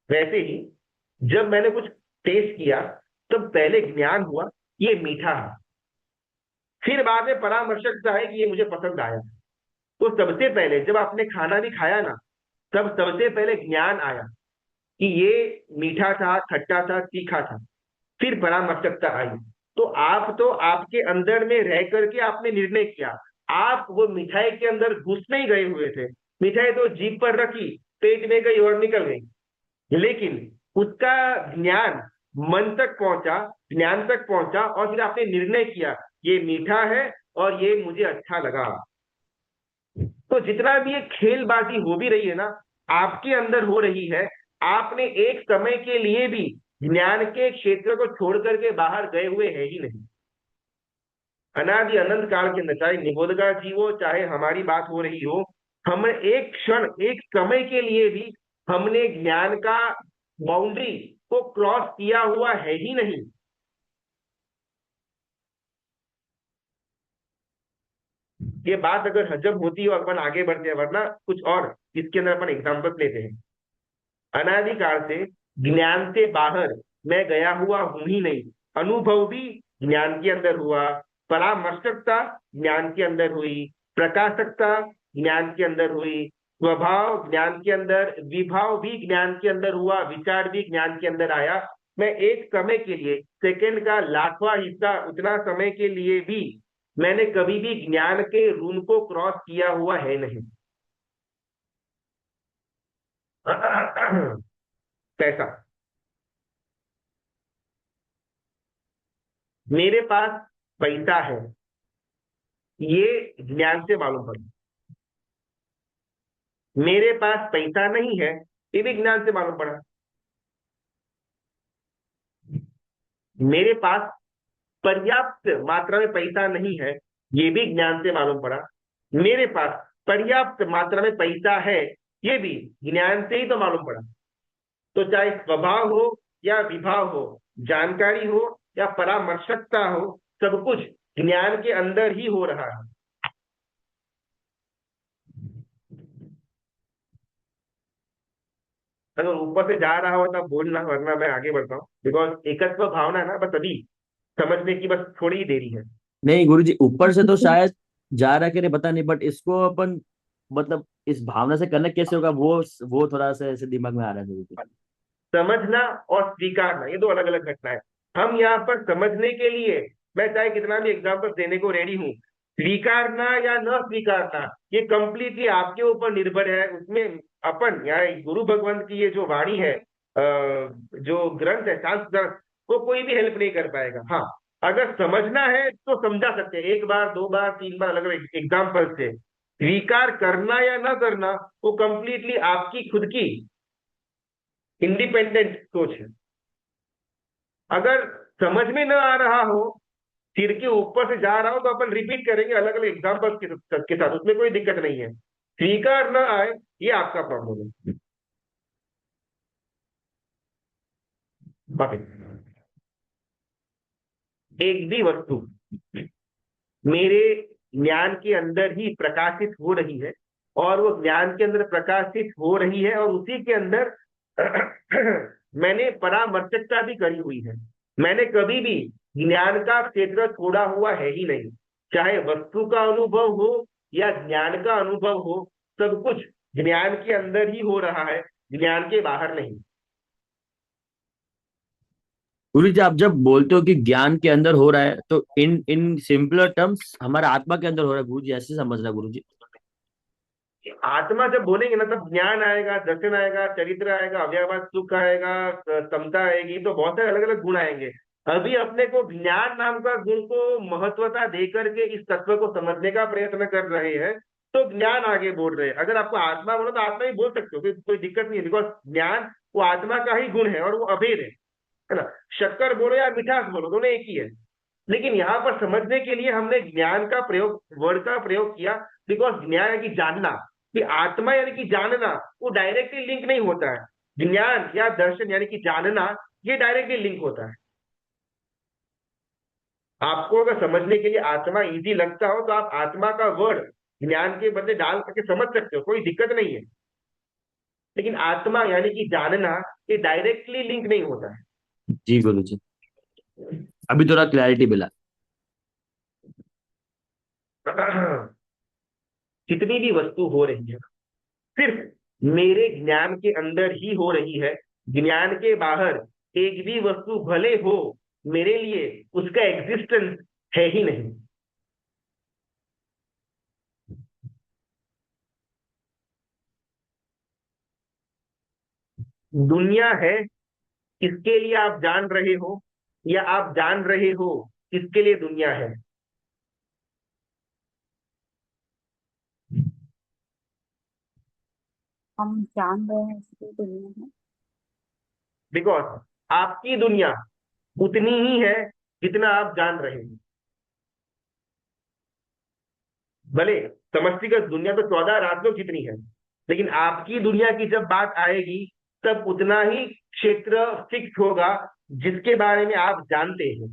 Speaker 1: वैसे ही जब मैंने कुछ टेस्ट किया तब पहले ज्ञान हुआ ये मीठा है, फिर बाद में परामर्शकता है कि ये मुझे पसंद आया। तो सबसे पहले जब आपने खाना भी खाया ना, तब सबसे पहले ज्ञान आया कि ये मीठा था, खट्टा था, तीखा था, फिर परामर्शकता आई। तो आपके अंदर में रह करके आपने निर्णय किया। आप वो मिठाई के अंदर घुस नहीं गए हुए थे, मिठाई तो जीभ पर रखी, पेट में गई और निकल गई, लेकिन उसका ज्ञान मन तक पहुंचा, ज्ञान तक पहुंचा, और फिर आपने निर्णय किया ये मीठा है और ये मुझे अच्छा लगा। तो जितना भी ये खेलबाजी हो भी रही है ना, आपके अंदर हो रही है। आपने एक समय के लिए भी ज्ञान के क्षेत्र को छोड़ करके बाहर गए हुए है ही नहीं। अनादि अनंत काल के अंदर, चाहे निबोधगा जी हो, चाहे हमारी बात हो रही हो, हम एक क्षण, एक समय के लिए भी हमने ज्ञान का बाउंड्री को क्रॉस किया हुआ है ही नहीं। ये बात अगर हजम होती हो, अपन आगे बढ़ते हैं, वरना कुछ और इसके अंदर अपन एग्जाम्पल लेते हैं। अनादिकाल से ज्ञान से बाहर मैं गया हुआ हूं ही नहीं। अनुभव भी ज्ञान के अंदर हुआ, परामर्शकता ज्ञान के अंदर हुई, प्रकाशकता ज्ञान के अंदर हुई, स्वभाव ज्ञान के अंदर, विभाव भी ज्ञान के अंदर हुआ, विचार भी ज्ञान के अंदर आया। मैं एक समय के लिए, सेकंड का लाखवां हिस्सा, उतना समय के लिए भी मैंने कभी भी ज्ञान के रूम को क्रॉस किया हुआ है नहीं। पैसा, मेरे पास पैसा है, ये ज्ञान से मालूम पड़ा। मेरे पास पैसा नहीं है, ये भी ज्ञान से मालूम पड़ा। मेरे पास पर्याप्त मात्रा में पैसा नहीं है, ये भी ज्ञान से मालूम पड़ा। मेरे पास पर्याप्त मात्रा में पैसा है, ये भी ज्ञान से ही तो मालूम पड़ा। तो चाहे स्वभाव हो या विभाव हो, जानकारी हो या परामर्शकता हो, सब कुछ ज्ञान के अंदर ही हो रहा है। अगर ऊपर से जा रहा हो तब बोलना, वरना मैं आगे बढ़ता हूँ। बिकॉज एकत्व भावना है ना, बस अभी समझने की बस थोड़ी ही देरी है।
Speaker 2: नहीं गुरुजी, ऊपर से तो शायद जा रहा कि नहीं पता नहीं, बट इसको अपन मतलब इस भावना से कनेक्ट कैसे होगा, वो थोड़ा सा ऐसे दिमाग में आ रहा है गुरुजी।
Speaker 1: समझना और स्वीकारना, ये दो अलग अलग घटना है। हम यहाँ पर समझने के लिए मैं चाहे कितना भी एग्जाम्पल देने को रेडी हूँ। स्वीकारना या न स्वीकारना ये कंप्लीटली आपके ऊपर निर्भर है। उसमें अपन या गुरु भगवान की ये जो वाणी है, जो ग्रंथ है, शास्त्र ग्रंथ, वो कोई भी हेल्प नहीं कर पाएगा। हाँ, अगर समझना है तो समझा सकते हैं, एक बार, दो बार, तीन बार, अलग अलग एग्जाम्पल से। स्वीकार करना या ना करना वो कंप्लीटली आपकी खुद की इंडिपेंडेंट सोच है। अगर समझ में न आ रहा हो, सिर के ऊपर से जा रहा हो, तो अपन रिपीट करेंगे अलग अलग एग्जाम्पल्स के साथ, उसमें कोई दिक्कत नहीं है। स्वीकार न आए ये आपका प्रॉब्लम है। बाकी एक भी वस्तु मेरे ज्ञान के अंदर ही प्रकाशित हो रही है, और वो ज्ञान के अंदर प्रकाशित हो रही है, और उसी के अंदर मैंने परामर्शकता भी करी हुई है। मैंने कभी भी ज्ञान का क्षेत्र छोड़ा हुआ है ही नहीं। चाहे वस्तु का अनुभव हो या ज्ञान का अनुभव हो, सब कुछ ज्ञान के अंदर ही हो रहा है, ज्ञान के बाहर नहीं।
Speaker 2: गुरु जी, आप जब बोलते हो कि ज्ञान के अंदर हो रहा है, तो इन इन सिंपलर टर्म्स हमारा आत्मा के अंदर हो रहा है गुरु जी, ऐसे समझना गुरु जी।
Speaker 1: आत्मा जब बोलेंगे ना, तब ज्ञान आएगा, दर्शन आएगा, चरित्र आएगा, अव्ययवाद सुख आएगा, समता आएगी, तो बहुत सारे अलग अलग गुण आएंगे। अभी अपने को ज्ञान नाम का गुण को महत्वता देकर के इस तत्व को समझने का प्रयत्न कर रहे हैं, तो ज्ञान आगे बोल रहे हैं। अगर आपको आत्मा बोलो तो आत्मा ही बोल सकते हो, कोई दिक्कत नहीं है, बिकॉज ज्ञान वो आत्मा का ही गुण है और वो अभेद है ना। शक्कर बोलो या मिठास बोलो, दोनों एक ही है। लेकिन यहाँ पर समझने के लिए हमने ज्ञान का प्रयोग, वर्ड का प्रयोग किया, बिकॉज ज्ञान है कि जानना, कि आत्मा यानी कि जानना वो डायरेक्टली लिंक नहीं होता है। ज्ञान या दर्शन यानी कि जानना ये डायरेक्टली लिंक होता है। आपको अगर समझने के लिए आत्मा इजी लगता हो, तो आप आत्मा का वर्ड ज्ञान के बदले डाल करके समझ सकते हो, कोई दिक्कत नहीं है। लेकिन आत्मा यानी कि जानना ये डायरेक्टली लिंक नहीं होता है।
Speaker 2: जी गुरु जी, अभी थोड़ा क्लैरिटी मिला।
Speaker 1: जितनी भी वस्तु हो रही है सिर्फ मेरे ज्ञान के अंदर ही हो रही है। ज्ञान के बाहर एक भी वस्तु भले हो, मेरे लिए उसका एग्जिस्टेंस है ही नहीं। दुनिया है इसके लिए आप जान रहे हो, या आप जान रहे हो इसके लिए दुनिया है।
Speaker 8: हम जान रहे हैं इसकी दुनिया में।
Speaker 1: बिकॉज आपकी दुनिया उतनी ही है जितना आप जान रहे हैं। भले समष्टिगत दुनिया तो 14 राशियों जितनी है, लेकिन आपकी दुनिया की जब बात आएगी, तब उतना ही क्षेत्र फिक्स होगा जिसके बारे में आप जानते हैं।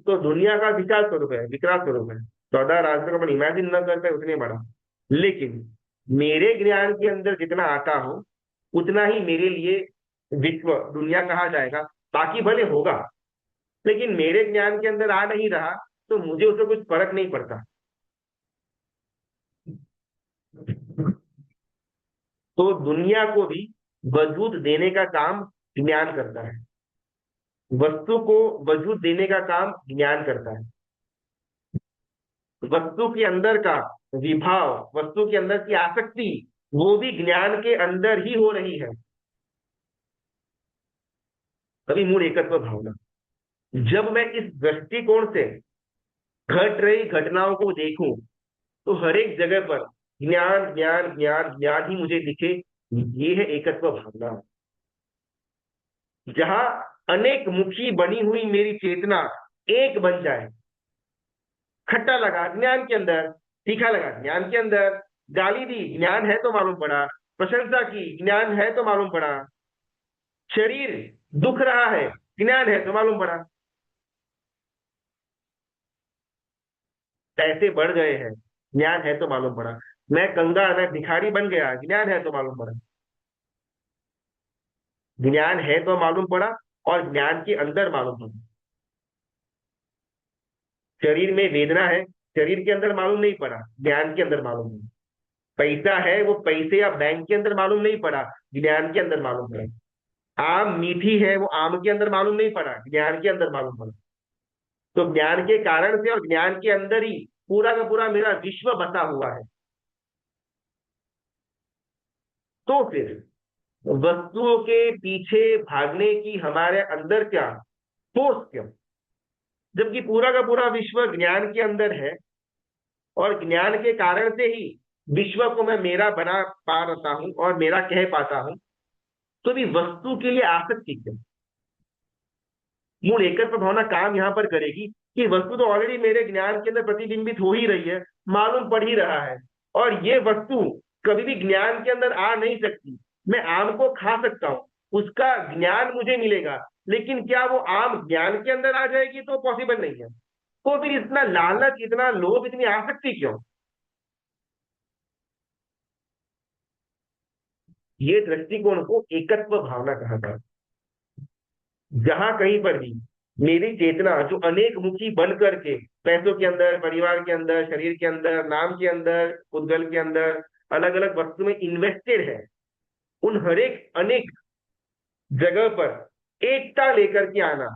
Speaker 1: तो दुनिया का विशाल स्वरूप है, विकराल स्वरूप है। 14 राशियों को अपन इमेजिन न कर पाए उतने बड़ा। लेकिन मेरे ज्ञान के अंदर जितना आता हो, उतना ही मेरे लिए विश्व दुनिया कहा जाएगा। बाकी भले होगा, लेकिन मेरे ज्ञान के अंदर आ नहीं रहा, तो मुझे उससे कुछ फर्क नहीं पड़ता। तो दुनिया को भी वजूद देने का काम ज्ञान करता है, वस्तु को वजूद देने का काम ज्ञान करता है। वस्तु के अंदर का विभाव, वस्तु के अंदर की आसक्ति, वो भी ज्ञान के अंदर ही हो रही है। तभी मूल एकत्व भावना। जब मैं इस दृष्टिकोण से घट रही घटनाओं को देखूं, तो हर एक जगह पर ज्ञान ज्ञान ज्ञान ज्ञान ही मुझे दिखे। ये है एकत्व भावना। जहां अनेक मुखी बनी हुई मेरी चेतना एक बन जाए। खट्टा लगा ज्ञान के अंदर, तीखा लगा ज्ञान के अंदर, गाली दी ज्ञान है तो मालूम पड़ा, प्रशंसा की ज्ञान है तो मालूम पड़ा, शरीर दुख रहा है ज्ञान है तो मालूम पड़ा। पैसे बढ़ गए हैं ज्ञान है तो मालूम पड़ा। मैं कंगाल, मैं भिखारी बन गया ज्ञान है तो मालूम पड़ा। ज्ञान है तो मालूम पड़ा, और ज्ञान के अंदर मालूम पड़ा। शरीर में वेदना है, शरीर के अंदर मालूम नहीं पड़ा, ज्ञान के अंदर मालूम पड़ा। पैसा है वो पैसे या बैंक के अंदर मालूम नहीं पड़ा, ज्ञान के अंदर मालूम पड़ा। आम मीठी है वो आम के अंदर मालूम नहीं पड़ा, ज्ञान के अंदर मालूम पड़ा। तो ज्ञान के कारण से और ज्ञान के अंदर ही पूरा का पूरा मेरा विश्व बसा हुआ है। तो फिर वस्तुओं के पीछे भागने की हमारे अंदर क्या फोर्स क्यों, जबकि पूरा का पूरा विश्व ज्ञान के अंदर है और ज्ञान के कारण से ही विश्व को मैं मेरा बना पा रहा हूं और मेरा कह पाता हूं। तो भी वस्तु के लिए आसक्ति क्यों? मूल एकत्व भावना काम यहां पर करेगी कि वस्तु तो ऑलरेडी मेरे ज्ञान के अंदर प्रतिबिंबित हो ही रही है, मालूम पड़ ही रहा है, और ये वस्तु कभी भी ज्ञान के अंदर आ नहीं सकती। मैं आम को खा सकता हूं, उसका ज्ञान मुझे मिलेगा, लेकिन क्या वो आम ज्ञान के अंदर आ जाएगी? तो पॉसिबल नहीं है। तो फिर इतना लालच, इतना लोभ, इतनी आसक्ति क्यों? ये दृष्टिकोण को एकत्व भावना कहा जाता है। जहां कहीं पर भी मेरी चेतना जो अनेक मुखी बन करके पैसों के अंदर, परिवार के अंदर, शरीर के अंदर, नाम के अंदर, उद्गल के अंदर, अलग अलग वस्तु में इन्वेस्टेड है, उन हरेक अनेक जगह पर एकता लेकर के आना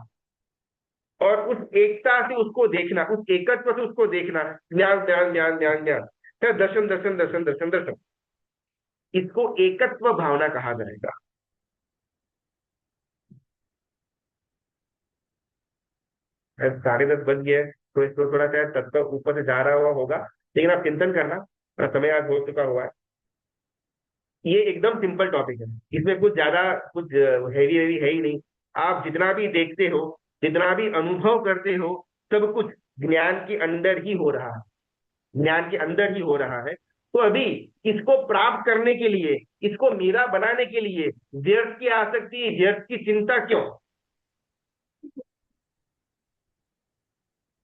Speaker 1: और उस एकता से उसको देखना, उस एकत्व से उसको देखना, ज्ञान ज्ञान ज्ञान ज्ञान ज्ञान, फिर दर्शन दर्शन दर्शन दर्शन दर्शन, इसको एकत्व भावना कहा जाएगा। अब 10:30 बज गए, तो इसको थोड़ा सा तत्व ऊपर से जा रहा हुआ होगा, लेकिन आप चिंतन करना, समय आज हो चुका हुआ है। ये एकदम सिंपल टॉपिक है, इसमें कुछ ज्यादा कुछ हैवी हैवी है ही नहीं। आप जितना भी देखते हो, जितना भी अनुभव करते हो, सब कुछ ज्ञान के अंदर ही हो रहा है, ज्ञान के अंदर ही हो रहा है। तो अभी इसको प्राप्त करने के लिए, इसको मेरा बनाने के लिए व्यर्थ की आसक्ति, व्यर्थ की चिंता क्यों?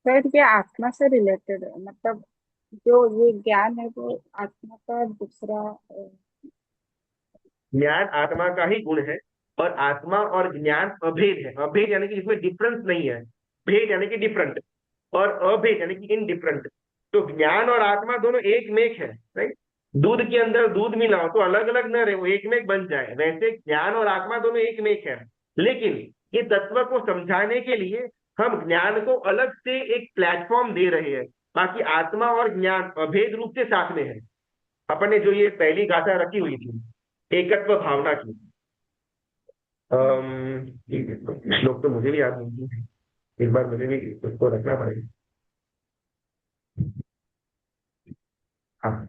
Speaker 8: सर ये आत्मा से रिलेटेड है, मतलब जो ये ज्ञान है वो आत्मा का दूसरा
Speaker 1: ज्ञान आत्मा का ही गुण है, और आत्मा और ज्ञान अभेद है। अभेद यानी कि इसमें डिफरेंस नहीं है, भेद यानी कि डिफरेंट, और अभेद यानी कि इनडिफरेंट। तो ज्ञान और आत्मा दोनों एक मेक है, राइट? दूध के अंदर दूध मिलाओ तो अलग अलग न रहे, वो एक मेक बन जाए, वैसे ज्ञान और आत्मा दोनों एक मेक है। लेकिन ये तत्व को समझाने के लिए हम ज्ञान को अलग से एक प्लेटफॉर्म दे रहे हैं, बाकी आत्मा और ज्ञान अभेद रूप से साथ में है। अपन ने जो ये पहली गाथा रखी हुई थी एकत्व भावना की, श्लोक तो मुझे भी याद नहीं है, एक बार मुझे भी उसको रखना पड़ेगा। हाँ,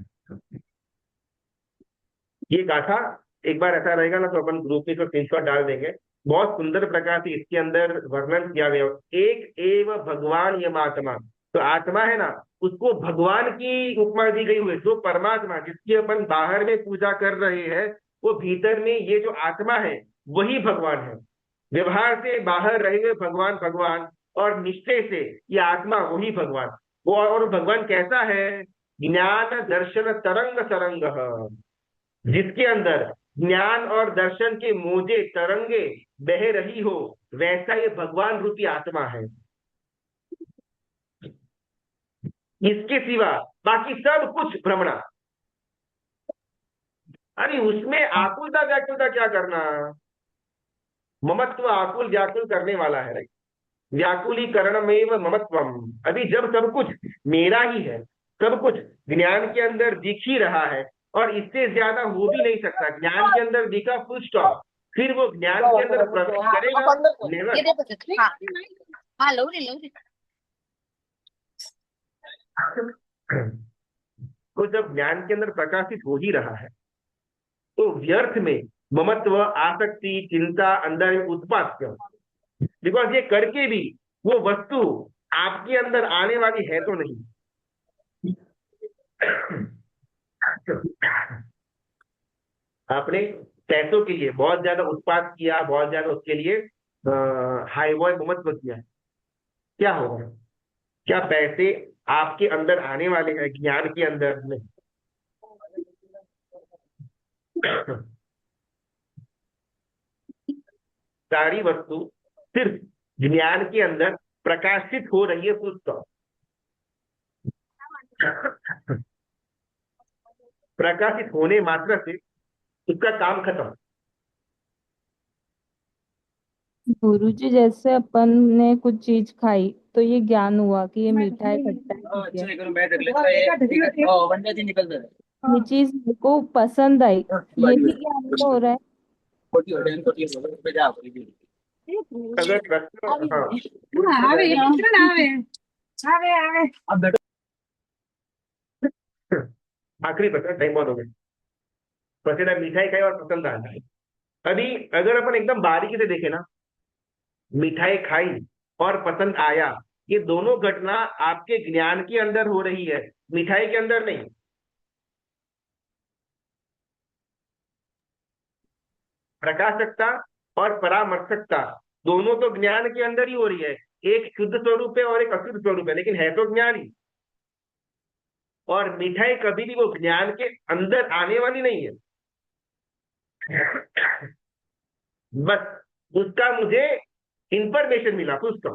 Speaker 1: ये गाथा एक बार ऐसा रहेगा ना तो अपन ग्रुप में इसको स्क्रीनशॉट डाल देंगे। बहुत सुंदर प्रकार से इसके अंदर वर्णन किया गया। एक एव भगवान यम आत्मा, तो आत्मा है ना, उसको भगवान की उपमा दी गई हुई है। जो परमात्मा जिसकी अपन बाहर में पूजा कर रहे हैं, वो भीतर में ये जो आत्मा है वही भगवान है। व्यवहार से बाहर रहे हुए भगवान भगवान, और निश्चय से ये आत्मा वही भगवान। वो और भगवान कैसा है? ज्ञान दर्शन तरंग सरंग, जिसके अंदर ज्ञान और दर्शन के मोजे तरंगे बह रही हो, वैसा ये भगवान रूपी आत्मा है। इसके सिवा बाकी सब कुछ भ्रमणा। अरे उसमें आकुलता व्याकुलता क्या करना? ममत्व आकुल व्याकुल करने वाला है, राइट? व्याकुलीकरणमेव ममत्वम। अभी जब सब कुछ मेरा ही है, सब कुछ ज्ञान के अंदर दिख ही रहा है, और इससे ज्यादा हो भी नहीं सकता। ज्ञान के अंदर दिखा फुल स्टॉप, फिर वो ज्ञान के अंदर प्रवेश करेगा नेवर।
Speaker 9: हाँ लो रे लो रे।
Speaker 1: तो जब ज्ञान के अंदर प्रकाशित हो ही रहा है, तो व्यर्थ में ममत्व, आसक्ति, चिंता अंदर उत्पाद क्यों? बिकॉज ये करके भी वो वस्तु आपके अंदर आने वाली है तो नहीं। आपने पैसों के लिए बहुत ज्यादा उत्पाद किया, बहुत ज्यादा उसके लिए हाई वॉय ममत्व किया, क्या होगा? क्या पैसे आपके अंदर आने वाले हैं ज्ञान के अंदर? नहीं। सारी वस्तु सिर्फ ज्ञान के अंदर प्रकाशित हो रही है, फुल स्टॉप। प्रकाशित होने मात्र से उसका काम खत्म।
Speaker 5: गुरुजी जैसे अपन ने कुछ चीज खाई तो ये ज्ञान हुआ कि ये मीठा है, खट्टा है, ठीक है। ये चीज मेरे को पसंद आई, ये भी ज्ञान तो हो रहा है।
Speaker 1: अगर रस्ता, हाँ, आखिरी प्रश्न, टाइम बहुत हो गया। पसंद मिठाई खाई और पसंद आना है। अभी अगर अपन एकदम बारीकी से देखें ना, मिठाई खाई और पसंद आया, ये दोनों घटना आपके ज्ञान के अंदर हो रही है, मिठाई के अंदर नहीं। प्रकाशकता और परामर्शकता दोनों तो ज्ञान के अंदर ही हो रही है। एक शुद्ध स्वरूप है और एक अशुद्ध स्वरूप है, लेकिन है तो ज्ञान ही। और मिठाई कभी भी वो ज्ञान के अंदर आने वाली नहीं है। बस उसका मुझे इंफॉर्मेशन मिला तो उसका।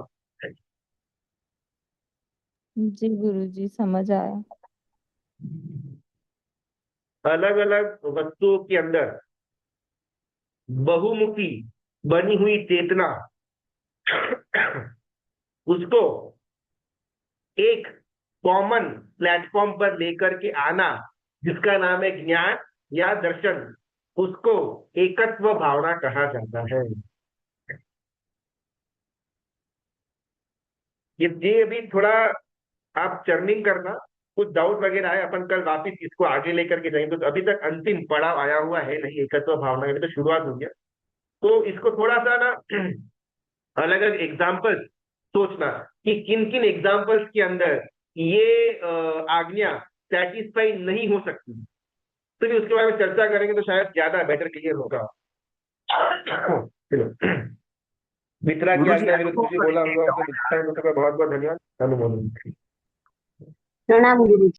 Speaker 5: जी गुरुजी समझ आया।
Speaker 1: अलग अलग वस्तुओं के अंदर बहुमुखी बनी हुई चेतना, उसको एक कॉमन प्लेटफॉर्म पर लेकर के आना, जिसका नाम है ज्ञान या दर्शन, उसको एकत्व भावना कहा जाता है। ये अभी थोड़ा आप चर्निंग करना, कुछ डाउट वगैरह है, अपन कल वापिस इसको आगे लेकर के जाएंगे। तो अभी तक अंतिम पड़ाव आया हुआ है नहीं, एकत्व भावना की तो शुरुआत हो गया। तो इसको थोड़ा सा ना अलग अलग एग्जाम्पल्स सोचना कि किन किन एग्जाम्पल्स के अंदर ये आज्ञा सेटिस्फाई नहीं हो सकती, तो फिर उसके बारे में चर्चा करेंगे तो शायद ज्यादा बेटर क्लियर होगा। चलो, मित्रा की आज्ञा विरुद्ध कुछ बोला हुआ तो बहुत बहुत धन्यवाद। अनुमोदन।
Speaker 8: प्रणाम गुरु।